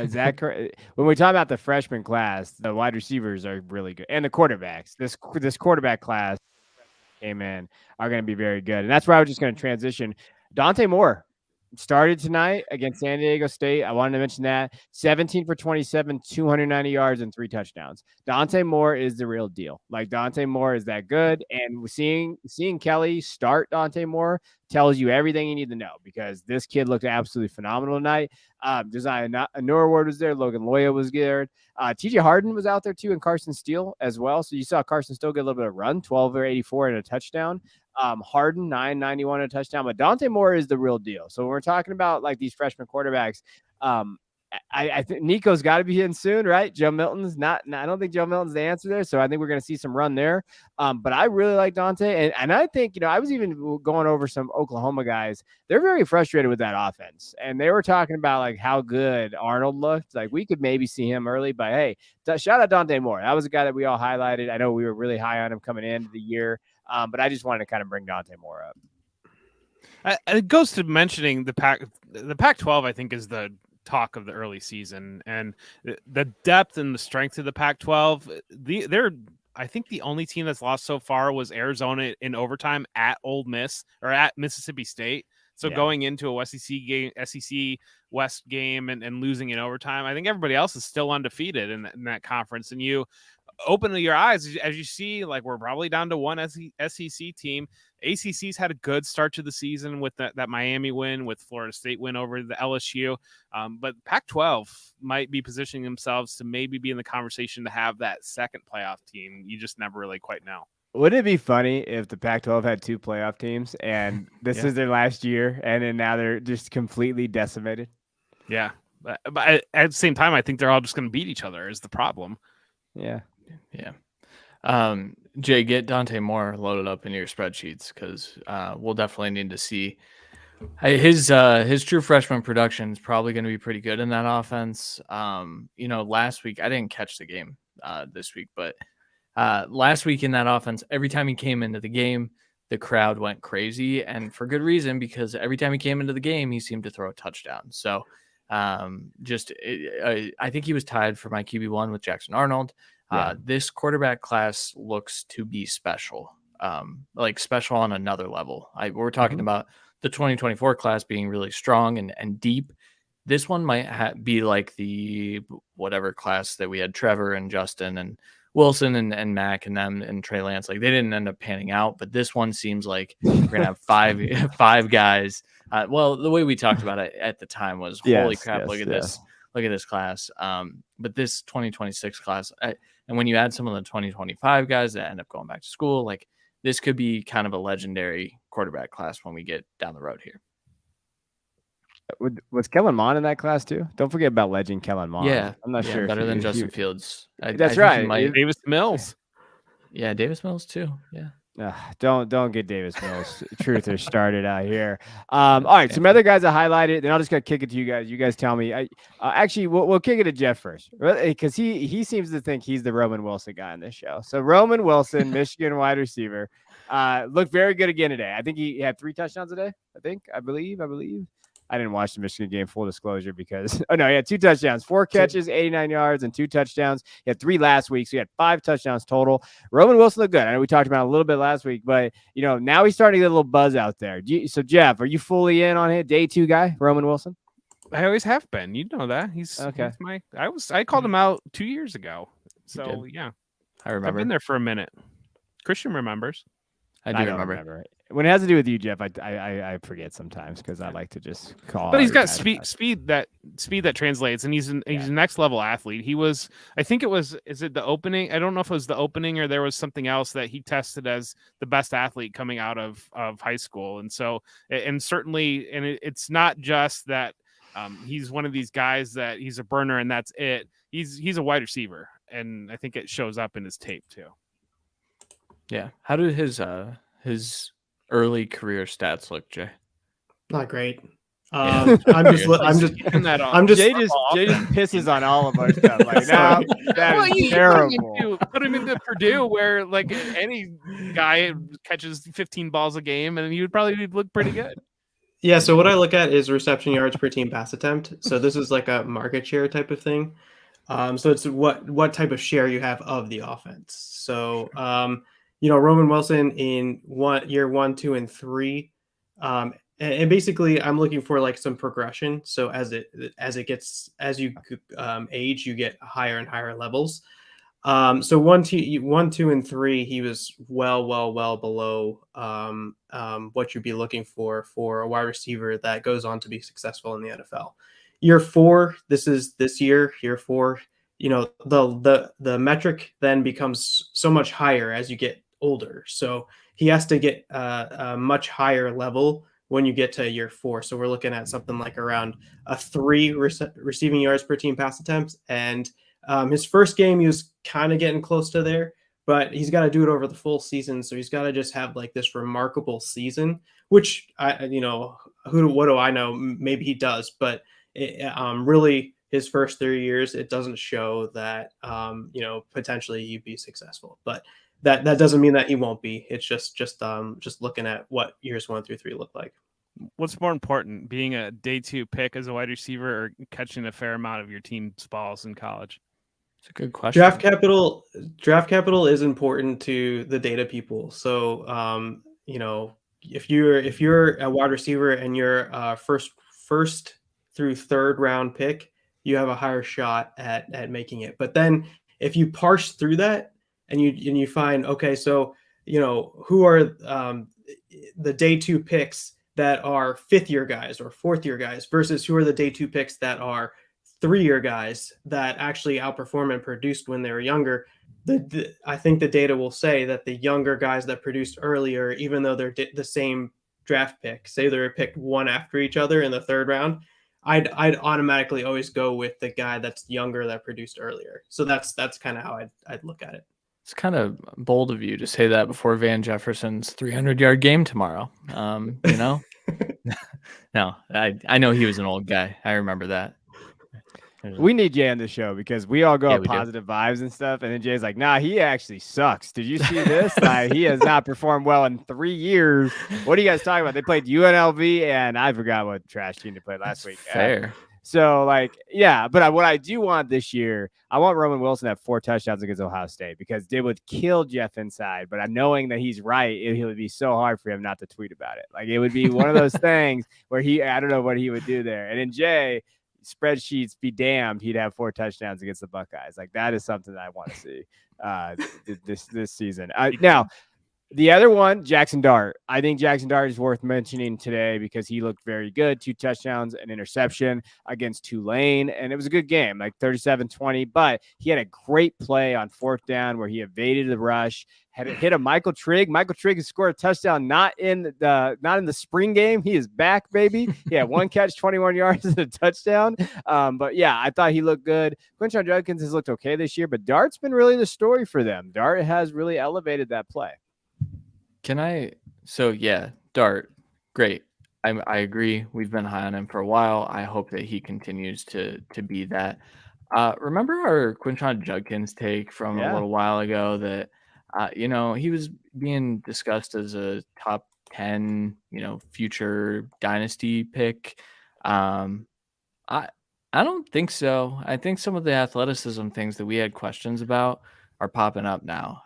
Zach, when we talk about the freshman class, the wide receivers are really good, and the quarterbacks. This quarterback class came in are going to be very good, and that's where I was just going to transition. Dante Moore started tonight against San Diego State. I wanted to mention that 17 for 27, 290 yards and 3 touchdowns. Dante Moore is the real deal. Like Dante Moore is that good. And seeing Kelly start Dante Moore tells you everything you need to know because this kid looked absolutely phenomenal tonight. Josiah Norwood was there. Logan Loya was there. TJ Harden was out there too, and Carson Steele as well. So you saw Carson Steele get a little bit of run, 12 or 84 and a touchdown. Harden 991 a touchdown, but Dante Moore is the real deal. So when we're talking about like these freshman quarterbacks, I think Nico's got to be in soon, right? Joe Milton's not. I don't think Joe Milton's the answer there. So I think we're going to see some run there. But I really like Dante, and I think I was even going over some Oklahoma guys. They're very frustrated with that offense, and they were talking about like how good Arnold looked. Like we could maybe see him early, but hey, shout out Dante Moore. That was a guy that we all highlighted. I know we were really high on him coming into the year. But I just wanted to kind of bring Dante Moore up.
It goes to mentioning the Pac-12, I think, is the talk of the early season, and the depth and the strength of the Pac-12. They're, I think, the only team that's lost so far was Arizona in overtime at Ole Miss or at Mississippi State. So going into a SEC West game and losing in overtime, I think everybody else is still undefeated in that conference. And you open your eyes as you see, like we're probably down to one SEC team. ACC's had a good start to the season with that Miami win, with Florida State win over the LSU. But Pac-12 might be positioning themselves to maybe be in the conversation to have that second playoff team. You just never really quite know.
Wouldn't it be funny if the Pac-12 had 2 playoff teams and this is their last year and then now they're just completely decimated?
Yeah. But at the same time, I think they're all just going to beat each other is the problem.
Yeah.
Jay, get Dante Moore loaded up in your spreadsheets because we'll definitely need to see his true freshman production is probably going to be pretty good in that offense. Last week I didn't catch the game this week, but last week in that offense, every time he came into the game, the crowd went crazy, and for good reason, because every time he came into the game, he seemed to throw a touchdown. So I think he was tied for my QB1 with Jackson Arnold. This quarterback class looks to be special, like special on another level. We're talking about the 2024 class being really strong and deep. This one might be like the whatever class that we had Trevor and Justin and Wilson and Mac and them and Trey Lance. Like they didn't end up panning out, but this one seems like we're gonna have five guys. Well, the way we talked about it at the time was holy crap! Look at this class. But this 2026 class, and when you add some of the 2025 guys that end up going back to school, like this could be kind of a legendary quarterback class when we get down the road here.
Was Kellen Mond in that class too? Don't forget about legend Kellen Mond.
Yeah,
I'm not sure.
Better than Justin Fields.
That's right.
Davis Mills.
Yeah, Davis Mills too. Yeah.
Don't get Davis Mills truther started out here. All right, some other guys I highlighted. Then I'll just gonna kick it to you guys. You guys tell me. Actually, we'll kick it to Jeff first, because he seems to think he's the Roman Wilson guy on this show. So Roman Wilson, Michigan wide receiver, looked very good again today. I think he had 3 touchdowns today. I believe. I didn't watch the Michigan game, full disclosure, because he had 2 touchdowns, 4 catches, 89 yards, and 2 touchdowns. He had 3 last week, so he had 5 touchdowns total. Roman Wilson looked good. I know we talked about it a little bit last week, but now he's starting to get a little buzz out there. So Jeff, are you fully in on it? Day 2 guy, Roman Wilson?
I always have been. You know that. He's
okay.
I called him out 2 years ago. So yeah.
I remember.
I've been there for a minute. Christian remembers.
I don't remember. When it has to do with you, Jeff, I forget sometimes because I like to just call.
But he's got speed that translates, and he's a next level athlete. He was, I think is it the opening? I don't know if it was the opening or there was something else that he tested as the best athlete coming out of high school. And so, and certainly, and it's not just that he's one of these guys that he's a burner and that's it. He's a wide receiver, and I think it shows up in his tape too.
Yeah. How did his early career stats look, Jay?
Not great.
Yeah.
I'm just
Jay just pisses on all of our stuff. Like, no, that is terrible.
Put him into Purdue, where like any guy catches 15 balls a game, and he would probably look pretty good.
Yeah. So what I look at is reception yards per team pass attempt. So this is like a market share type of thing. So it's what type of share you have of the offense. So Roman Wilson in year 1, 2, and 3. And basically I'm looking for like some progression. So as you age, you get higher and higher levels. So 1, 2, and 3, he was well below what you'd be looking for a wide receiver that goes on to be successful in the NFL. Year 4, year 4, the metric then becomes so much higher as you get older. So he has to get a much higher level when you get to year 4. So we're looking at something like around a 3 receiving yards per team pass attempts. And his first game, he was kind of getting close to there, but he's got to do it over the full season. So he's got to just have like this remarkable season, which what do I know? Maybe he does, but really his first 3 years, it doesn't show that, potentially he'd be successful, but that doesn't mean that he won't be. It's just looking at what years 1 through 3 look like.
What's more important, being a day 2 pick as a wide receiver or catching a fair amount of your team's balls in college?
It's a good question.
Draft capital is important to the data people. So, if you're a wide receiver and you're first through 3rd round pick, you have a higher shot at making it. But then if you parse through that and you find, okay, so who are the day 2 picks that are 5th year guys or 4th year guys versus who are the day 2 picks that are 3-year guys that actually outperform and produced when they were younger. I think the data will say that the younger guys that produced earlier, even though they're the same draft pick, say they're picked one after each other in the 3rd round, I'd automatically always go with the guy that's younger that produced earlier. So that's kind of how I'd look at it.
It's kind of bold of you to say that before Van Jefferson's 300-yard game tomorrow. No, I know he was an old guy. I remember that.
We need Jay on the show because we all go positive vibes and stuff. And then Jay's like, nah, he actually sucks. Did you see this? He has not performed well in 3 years. What are you guys talking about? They played UNLV and I forgot what trash team they played last week.
Fair.
So but what I do want this year, I want Roman Wilson to have 4 touchdowns against Ohio State because they would kill Jeff inside. But I'm knowing that he's right, it would be so hard for him not to tweet about it. Like it would be one of those things where I don't know what he would do there. And then Jay, spreadsheets be damned, he'd have 4 touchdowns against the Buckeyes. Like that is something that I want to see this season. Now, the other one, Jackson Dart. I think Jackson Dart is worth mentioning today because he looked very good. 2 touchdowns, an interception against Tulane. And it was a good game, like 37-20. But he had a great play on 4th down where he evaded the rush, had hit a Michael Trigg. Michael Trigg has scored a touchdown not in the spring game. He is back, baby. He had 1 catch, 21 yards, and a touchdown. But yeah, I thought he looked good. Quinshon Judkins has looked okay this year, but Dart's been really the story for them. Dart has really elevated that play.
So yeah, Dart, great. I agree. We've been high on him for a while. I hope that he continues to be that. Remember our Quinton Judkins take from a
Yeah.
little while ago that he was being discussed as a top 10, future dynasty pick. Um, I I don't think so. I think some of the athleticism things that we had questions about are popping up now.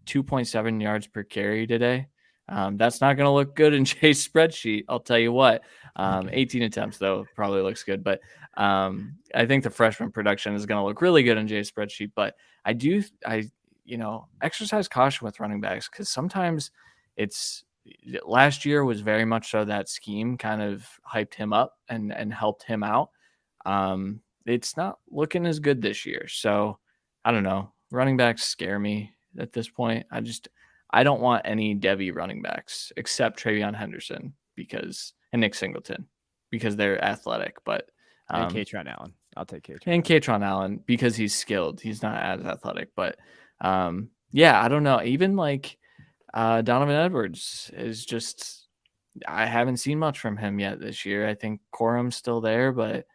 2.7 yards per carry today. That's not going to look good in Jay's spreadsheet. I'll tell you what. 18 attempts though probably looks good, but I think the freshman production is going to look really good in Jay's spreadsheet. But exercise caution with running backs because sometimes it's last year was very much so that scheme kind of hyped him up and helped him out. It's not looking as good this year. So I don't know. Running backs scare me at this point. I don't want any Devy running backs except Travion Henderson and Nick Singleton because they're athletic. But
And Katron Allen. I'll take Katron.
And Katron Allen because he's skilled. He's not as athletic. But I don't know. Even like Donovan Edwards is just I haven't seen much from him yet this year. I think Corum's still there, but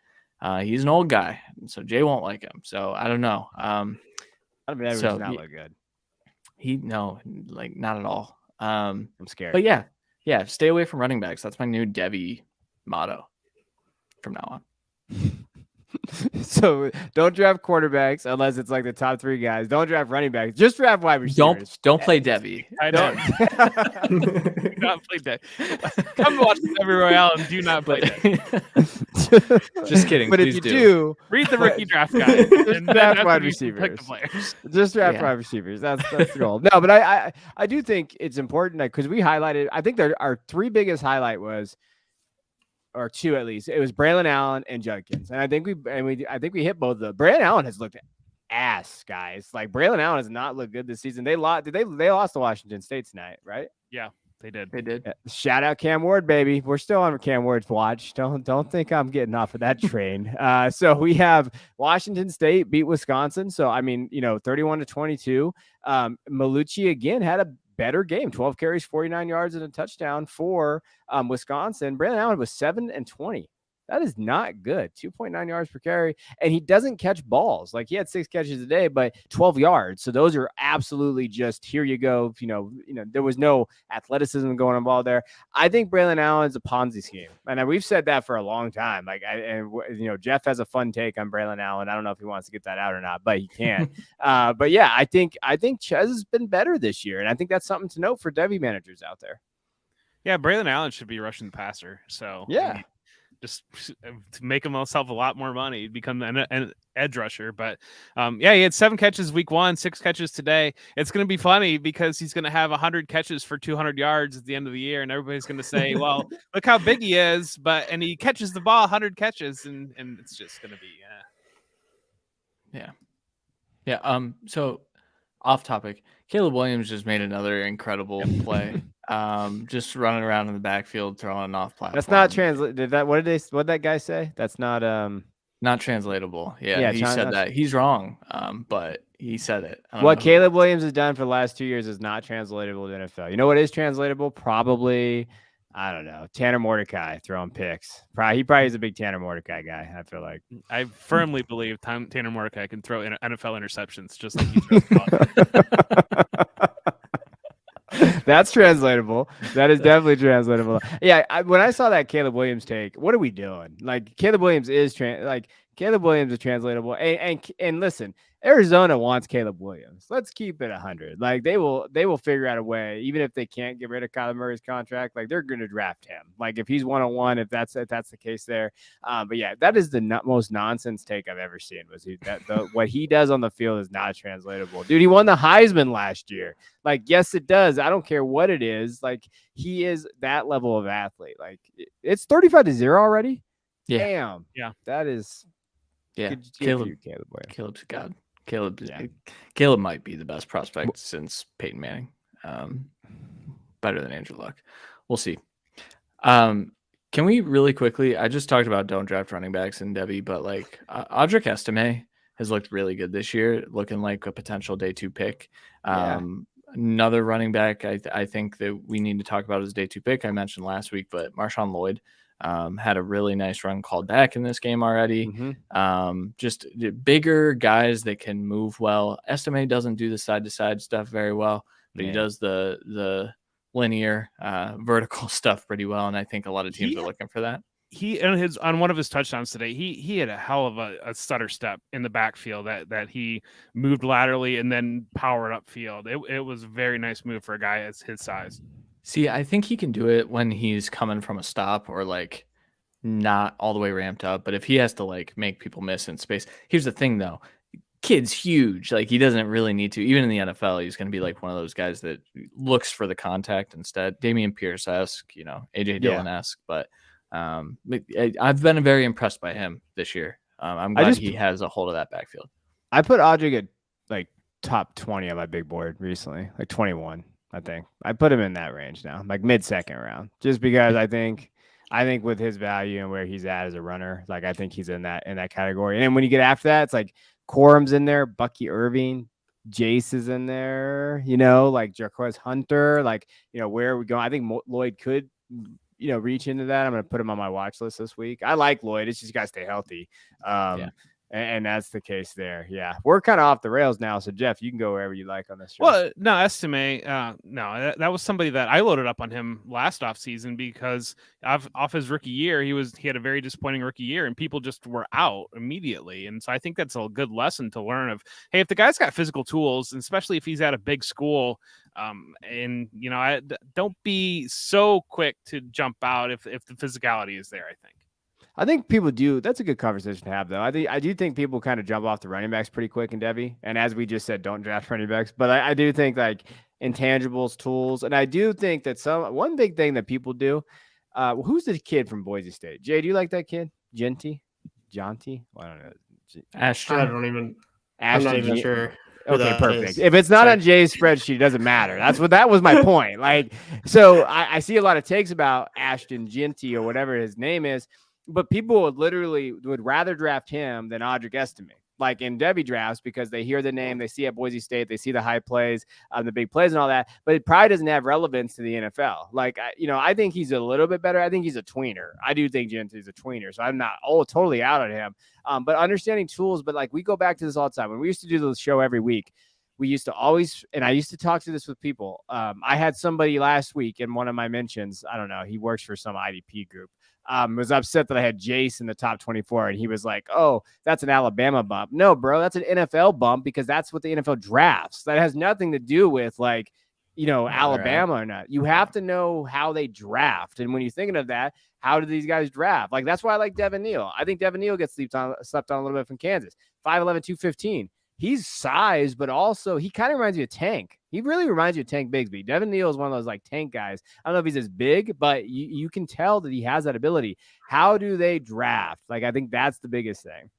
he's an old guy, so Jay won't like him. So I don't know.
Donovan Edwards does not look good.
Not at all.
I'm scared.
But yeah, stay away from running backs. That's my new Devy motto from now on.
So don't draft quarterbacks unless it's like the top 3 guys. Don't draft running backs. Just draft wide receivers.
Don't play Devy.
I don't. Do not play Devy. Come watch Devy Royale and do not play Devy.
Just kidding.
But if you do,
read the rookie draft guide.
And draft wide receivers. Just draft wide receivers. That's the goal. No, but I do think it's important because we highlighted. I think our 3 biggest highlight was. Or 2 at least. It was Braylon Allen and Judkins, and I think we hit both of them. Braylon Allen has looked ass, guys. Like Braylon Allen has not looked good this season. They lost to Washington State tonight, right?
Yeah, they did.
Yeah.
Shout out Cam Ward, baby. We're still on Cam Ward's watch. Don't think I'm getting off of that train. So we have Washington State beat Wisconsin. So 31-22. Malucci again had a better game, 12 carries, 49 yards, and a touchdown for Wisconsin. Braylon Allen was 7 and 20. That is not good. 2.9 yards per carry. And he doesn't catch balls. Like he had 6 catches a day, but 12 yards. So those are absolutely just here you go. There was no athleticism going involved there. I think Braylon Allen's a Ponzi scheme. And we've said that for a long time. Jeff has a fun take on Braylon Allen. I don't know if he wants to get that out or not, but he can. But yeah, I think Ches has been better this year. And I think that's something to note for Devy managers out there.
Yeah, Braylon Allen should be rushing the passer. So
yeah.
Just to make himself a lot more money, he'd become an edge rusher. But he had 7 catches week 1, 6 catches today. It's going to be funny because he's going to have 100 catches for 200 yards at the end of the year, and everybody's going to say, "Well, look how big he is!" And he catches the ball 100 catches, and it's just going to be
yeah. So off topic, Caleb Williams just made another incredible play. Just running around in the backfield, throwing off platform.
That's not translate. What did that guy say? That's not
not translatable. Yeah, he said that. He's wrong. But he said it.
What Caleb Williams has done for the last 2 years is not translatable to NFL. You know what is translatable? Probably, I don't know, Tanner Mordecai throwing picks. He probably is a big Tanner Mordecai guy. I feel like.
I firmly believe Tanner Mordecai can throw NFL interceptions just like he throws.
That's translatable. That is definitely translatable. Yeah, when I saw that Caleb Williams take, what are we doing? Like Caleb Williams is translatable. And listen, Arizona wants Caleb Williams. Let's keep it 100. Like they will figure out a way, even if they can't get rid of Kyler Murray's contract. Like they're going to draft him. Like if he's 101, if that's the case there. But yeah, that is the most nonsense take I've ever seen. What he does on the field is not translatable, dude. He won the Heisman last year. Like yes, it does. I don't care what it is. Like he is that level of athlete. Like it's 35-0 already.
Yeah.
Damn.
Yeah.
That is.
Yeah.
Caleb's
God. Caleb might be the best prospect since Peyton Manning. Better than Andrew Luck. We'll see. Can we really quickly? I just talked about don't draft running backs in Devy, but like Audric Estime has looked really good this year, looking like a potential day 2 pick. Another running back I think that we need to talk about is day 2 pick I mentioned last week, but Marshawn Lloyd had a really nice run called back in this game already. Just bigger guys that can move well. Estime doesn't do the side-to-side stuff very well, but he does the linear vertical stuff pretty well, and I think a lot of teams are looking for that.
He on one of his touchdowns today, he had a hell of a stutter step in the backfield that he moved laterally and then powered upfield. It was a very nice move for a guy as his size.
See, I think he can do it when he's coming from a stop or like not all the way ramped up. But if he has to like make people miss in space, here's the thing though. Kid's huge. Like he doesn't really need to. Even in the NFL, he's going to be like one of those guys that looks for the contact instead. Damian Pierce-esque, AJ Dillon-esque. But I've been very impressed by him this year. I'm glad he has a hold of that backfield.
I put Audric at like top 20 on my big board recently, like 21. I think I put him in that range now, like mid-second round, just because I think with his value and where he's at as a runner, like I think he's in that category. And then when you get after that, it's like Quorum's in there, Bucky Irving, Jace is in there, like Jarquez Hunter, like, where are we going? I think Lloyd could, reach into that. I'm going to put him on my watch list this week. I like Lloyd. It's just got to stay healthy. And that's the case there. Yeah. We're kind of off the rails now. So Jeff, you can go wherever you like on this show.
Well, no, Estime, that was somebody that I loaded up on him last off season because off his rookie year, he had a very disappointing rookie year and people just were out immediately. And so I think that's a good lesson to learn of, hey, if the guy's got physical tools, and especially if he's at a big school, don't be so quick to jump out if the physicality is there,
I think people do. That's a good conversation to have, though. I do think people kind of jump off the running backs pretty quick in Devy. And as we just said, don't draft running backs. But I do think like intangibles, tools. And I do think that one big thing that people do, who's the kid from Boise State? Jay, do you like that kid? Jonty? Well, I don't know.
Ashton.
I'm not even sure.
Okay, perfect. If it's not on Jay's spreadsheet, it doesn't matter. That was my point. Like, so I see a lot of takes about Ashton Ginty or whatever his name is. But people would rather draft him than Audric Estime, like in Devy drafts, because they hear the name, they see at Boise State, they see the high plays, the big plays and all that, but it probably doesn't have relevance to the NFL. Like, I think he's a little bit better. I think he's a tweener. I do think Genty's a tweener, so I'm not totally out on him. But understanding tools, but like we go back to this all the time. When we used to do the show every week, we used to always, and I used to talk to this with people. I had somebody last week in one of my mentions, I don't know, he works for some IDP group, was upset that I had Jace in the top 24. And he was like, oh, that's an Alabama bump. No, bro, that's an NFL bump because that's what the NFL drafts. That has nothing to do with like, Alabama or not. You have to know how they draft. And when you're thinking of that, how do these guys draft? Like, that's why I like Devin Neal. I think Devin Neal gets slept on a little bit from Kansas. 5'11", 215. He's size, but also he kind of reminds you of Tank. He really reminds you of Tank Bigsby. Devin Neal is one of those like Tank guys. I don't know if he's as big, but you can tell that he has that ability. How do they draft? Like, I think that's the biggest thing.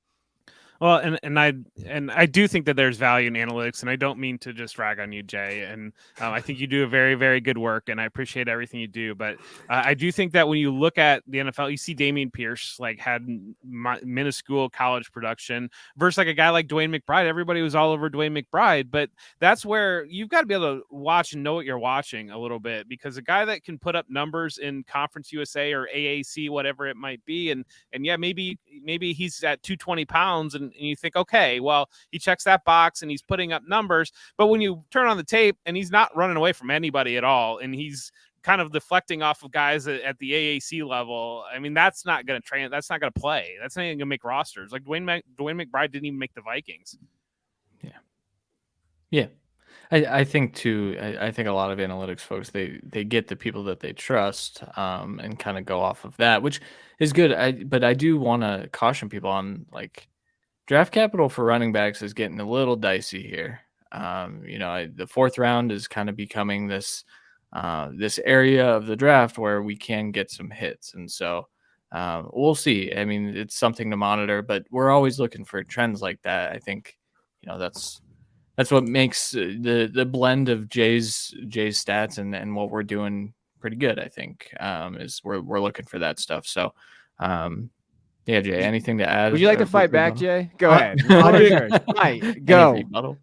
Well, and I do think that there's value in analytics, and I don't mean to just rag on you, Jay. And I think you do a very, very good work, and I appreciate everything you do. But I do think that when you look at the NFL, you see Damian Pierce like had minuscule college production versus like a guy like Dwayne McBride. Everybody was all over Dwayne McBride, but that's where you've got to be able to watch and know what you're watching a little bit, because a guy that can put up numbers in Conference USA or AAC, whatever it might be, and yeah, maybe he's at 220 pounds and you think, okay, well, he checks that box and he's putting up numbers. But when you turn on the tape and he's not running away from anybody at all, and he's kind of deflecting off of guys at the AAC level, I mean, that's not going to that's not going to play. That's not even going to make rosters. Like Dwayne McBride didn't even make the Vikings.
Yeah. I think too. I think a lot of analytics folks they get the people that they trust and kind of go off of that, which is good. But I do want to caution people on like draft capital for running backs is getting a little dicey here. The fourth round is kind of becoming this area of the draft where we can get some hits, and so we'll see. I mean, it's something to monitor, but we're always looking for trends like that. I think that's what makes the blend of Jay's stats and what we're doing pretty good. I think is we're looking for that stuff. So. Yeah, Jay, anything to add?
Would you like to fight back, Jay? Go ahead. Go.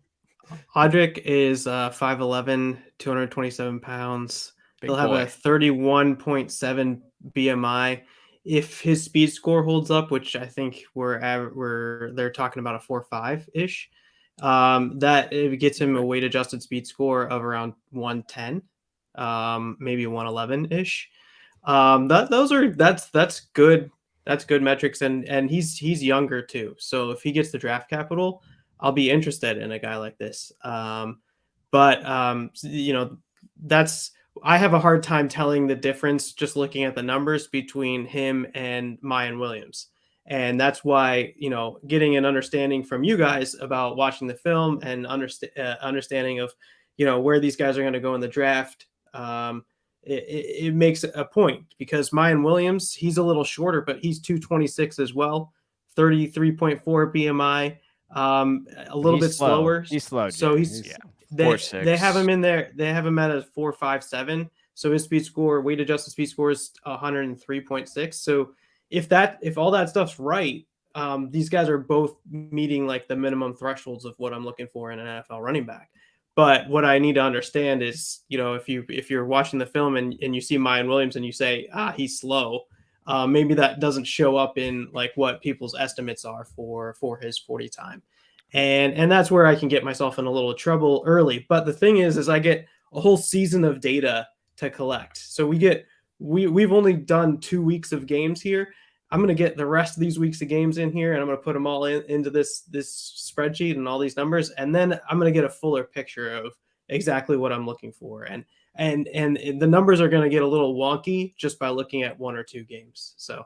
Audric is 5'11", 227 pounds.
Big
He'll have
boy.
a 31.7 BMI. If his speed score holds up, which I think they're talking about a 4.5 ish, that it gets him a weight adjusted speed score of around 110, maybe 111 ish. That's good. That's good metrics, and he's younger too. So if he gets the draft capital, I'll be interested in a guy like this. But that's I have a hard time telling the difference just looking at the numbers between him and Mayan Williams. And that's why, getting an understanding from you guys about watching the film and understanding of, where these guys are going to go in the draft. It makes a point because Mayan Williams, he's a little shorter, but he's 226 as well, 33.4 BMI, a little bit slower.
He's slow.
So
Jay.
they have him in there. They have him at a 4.57. So his speed score, weight adjusted speed score is 103.6. So if all that stuff's right, these guys are both meeting like the minimum thresholds of what I'm looking for in an NFL running back. But what I need to understand is, if you're watching the film and you see Mayan Williams and you say, he's slow, maybe that doesn't show up in like what people's estimates are for his 40 time. And that's where I can get myself in a little trouble early. But the thing is I get a whole season of data to collect. So we've only done 2 weeks of games here. I'm going to get the rest of these weeks of games in here, and I'm going to put them all into this spreadsheet and all these numbers, and then I'm going to get a fuller picture of exactly what I'm looking for. And the numbers are going to get a little wonky just by looking at 1 or 2 games. So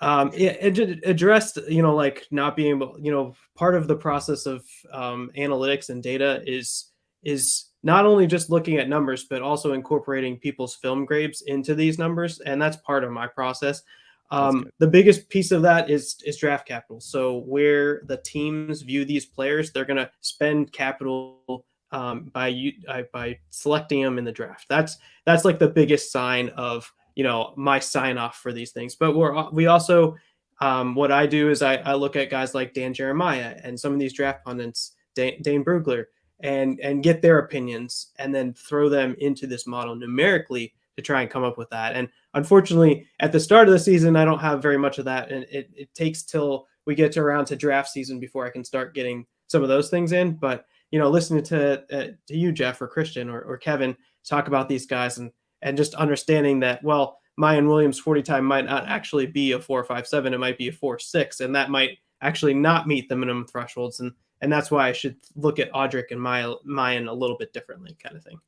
it addressed, like not being able, part of the process of analytics and data is not only just looking at numbers, but also incorporating people's film grades into these numbers. And that's part of my process. The biggest piece of that is draft capital. So where the teams view these players, they're going to spend capital by selecting them in the draft. That's like the biggest sign of, my sign off for these things. But we also, what I do is I look at guys like Dan Jeremiah and some of these draft pundits, Dane Brugler, and get their opinions and then throw them into this model numerically to try and come up with that. And unfortunately, at the start of the season, I don't have very much of that. And it takes till we get around to draft season before I can start getting some of those things in. But, listening to you, Jeff, or Christian or Kevin talk about these guys and just understanding that, well, Mayan Williams 40 time might not actually be a 4.57. It might be a 4.6. And that might actually not meet the minimum thresholds. And that's why I should look at Audric and Mayan a little bit differently, kind of thing.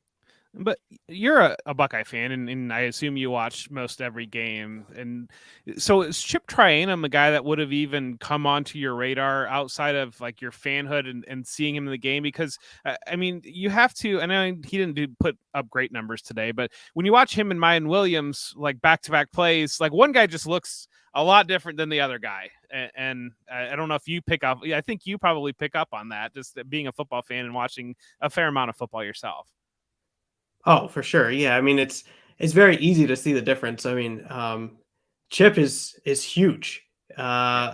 But you're a Buckeye fan, and I assume you watch most every game. And so is Chip Trianum a guy that would have even come onto your radar outside of like your fanhood and seeing him in the game? Because, I mean, you have to, I know he didn't put up great numbers today, but when you watch him and Mayan Williams, like back-to-back plays, like one guy just looks a lot different than the other guy. And I don't know if you pick up, I think you probably pick up on that, just being a football fan and watching a fair amount of football yourself.
Oh, for sure. Yeah. I mean, it's very easy to see the difference. I mean, Chip is huge.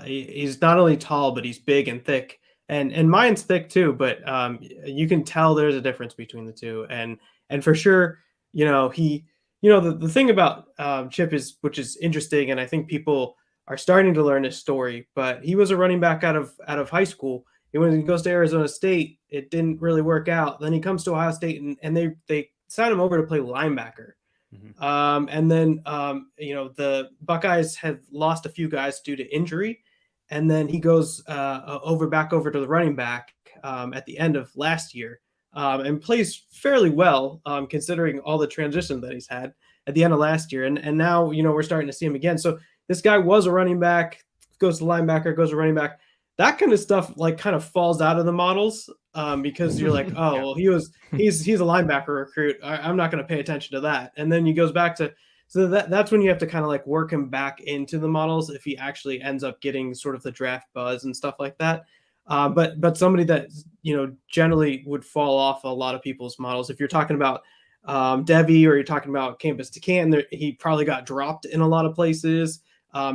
He's not only tall, but he's big and thick, and Mayan's thick too. But you can tell there's a difference between the two, and for sure, the thing about Chip is, which is interesting, and I think people are starting to learn his story. But he was a running back out of high school. And when he goes to Arizona State, it didn't really work out. Then he comes to Ohio State, and they sign him over to play linebacker. Mm-hmm. And then, the Buckeyes have lost a few guys due to injury. And then he goes back over to the running back at the end of last year and plays fairly well considering all the transition that he's had at the end of last year. And now, we're starting to see him again. So this guy was a running back, goes to linebacker, goes to running back. That kind of stuff like kind of falls out of the models because you're like, oh, well, he's a linebacker recruit. I'm not going to pay attention to that. And then he goes back to, so that's when you have to kind of like work him back into the models if he actually ends up getting sort of the draft buzz and stuff like that. But somebody that, generally would fall off a lot of people's models. If you're talking about Devy or you're talking about Campus to Canton, he probably got dropped in a lot of places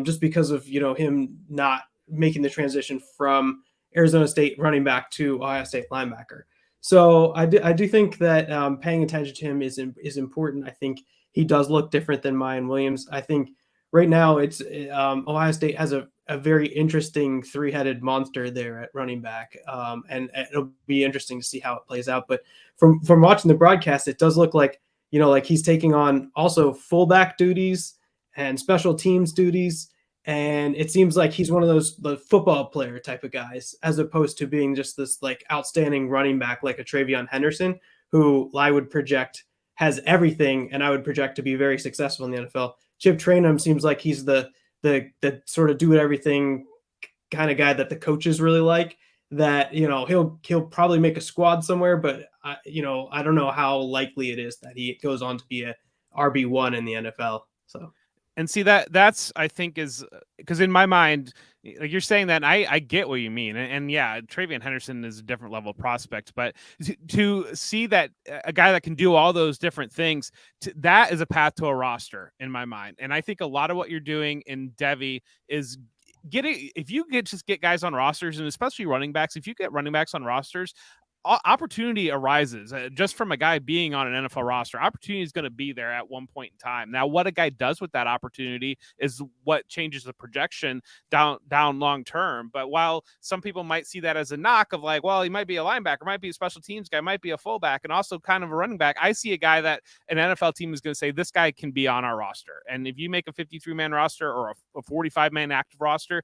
just because of, him not making the transition from Arizona State running back to Ohio State linebacker. So I do think that paying attention to him is important. I think he does look different than Mayan Williams. I think right now it's Ohio State has a very interesting three-headed monster there at running back, and it'll be interesting to see how it plays out. But from watching the broadcast, it does look like like he's taking on also fullback duties and special teams duties. And it seems like he's one of the football player type of guys, as opposed to being just this like outstanding running back like a Travion Henderson, who I would project has everything, and I would project to be very successful in the NFL. Chip Trayanum seems like he's the sort of do it everything kind of guy that the coaches really like. That he'll probably make a squad somewhere, but I don't know how likely it is that he goes on to be a RB1 in the NFL. So.
And see that's I think is because in my mind, like you're saying that, and I get what you mean, and yeah, Travion Henderson is a different level of prospect, but to see that a guy that can do all those different things, that is a path to a roster in my mind. And I think a lot of what you're doing in Devy is if you get guys on rosters, and especially running backs, if you get running backs on rosters, opportunity arises just from a guy being on an NFL roster. Opportunity is going to be there at one point in time. Now, what a guy does with that opportunity is what changes the projection down long term. But while some people might see that as a knock of like, well, he might be a linebacker, might be a special teams guy, might be a fullback, and also kind of a running back, I see a guy that an NFL team is going to say, this guy can be on our roster. And if you make a 53-man roster or a 45-man active roster,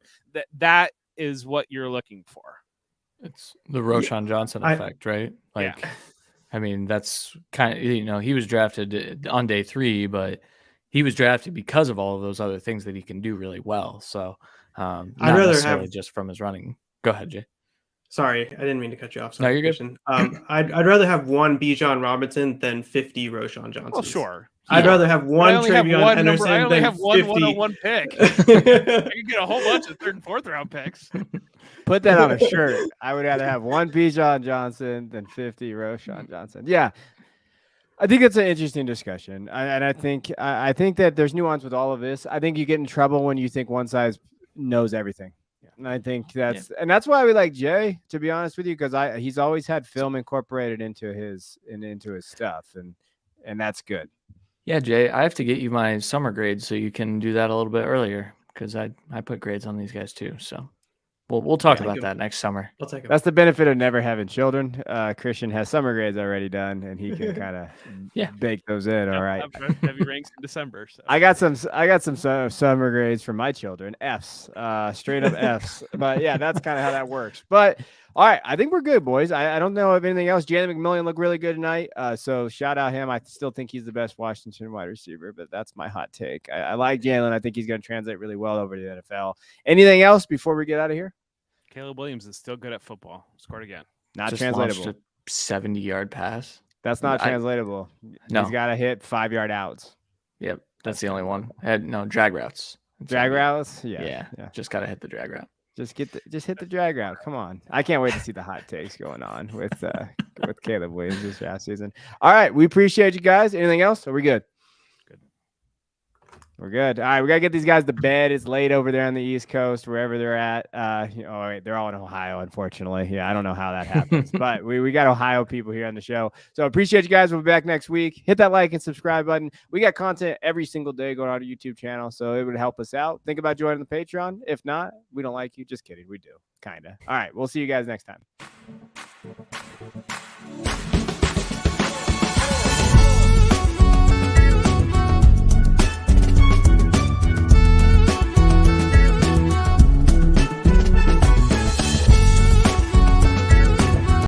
that is what you're looking for.
It's the Roshan Johnson effect, right? Like, yeah. I mean, that's kind of, he was drafted on day 3, but he was drafted because of all of those other things that he can do really well. So not necessarily just from his running. Go ahead, Jay.
Sorry, I didn't mean to cut you off.
Sorry, no, you're good.
I'd rather have one Bijan Robinson than 50 Roshan Johnson.
Well, sure.
I'd rather have one Travion Henderson
I only
than
have one
50.
101 pick. I can get a whole bunch of 3rd and 4th round picks.
Put that on a shirt. I would rather have one Bijan Johnson than 50 Roshan Johnson. Yeah. I think it's an interesting discussion. And I think that there's nuance with all of this. I think you get in trouble when you think one size knows everything. And I think that's why we like Jay, to be honest with you, because he's always had film incorporated into his stuff, and that's good.
Yeah, Jay, I have to get you my summer grades so you can do that a little bit earlier, because I put grades on these guys too. So we'll talk about that next summer.
That's the benefit of never having children. Christian has summer grades already done, and he can kind of bake those in. All right.
Heavy ranks in December. So.
I got some summer grades for my children, Fs, straight up Fs. But yeah, that's kind of how that works. But all right, I think we're good, boys. I don't know of anything else. Jalen McMillan looked really good tonight. So shout out him. I still think he's the best Washington wide receiver, but that's my hot take. I like Jalen. I think he's going to translate really well over to the NFL. Anything else before we get out of here?
Caleb Williams is still good at football. Scored again.
Not
just
translatable.
A 70-yard pass.
That's not translatable.
No.
He's got to hit 5-yard outs.
Yep, that's the only one. No, drag routes.
Drag routes?
Yeah. Just got to hit the drag route.
Just hit the drag route. Come on. I can't wait to see the hot takes going on with Caleb Williams this past season. All right, we appreciate you guys. Anything else? Are we good? We're good. All right, we got to get these guys to bed. It's late over there on the East Coast, wherever they're at. They're all in Ohio, unfortunately. Yeah, I don't know how that happens, but we got Ohio people here on the show. So appreciate you guys. We'll be back next week. Hit that like and subscribe button. We got content every single day going on our YouTube channel, so it would help us out. Think about joining the Patreon. If not, we don't like you. Just kidding. We do, kind of. All right, we'll see you guys next time.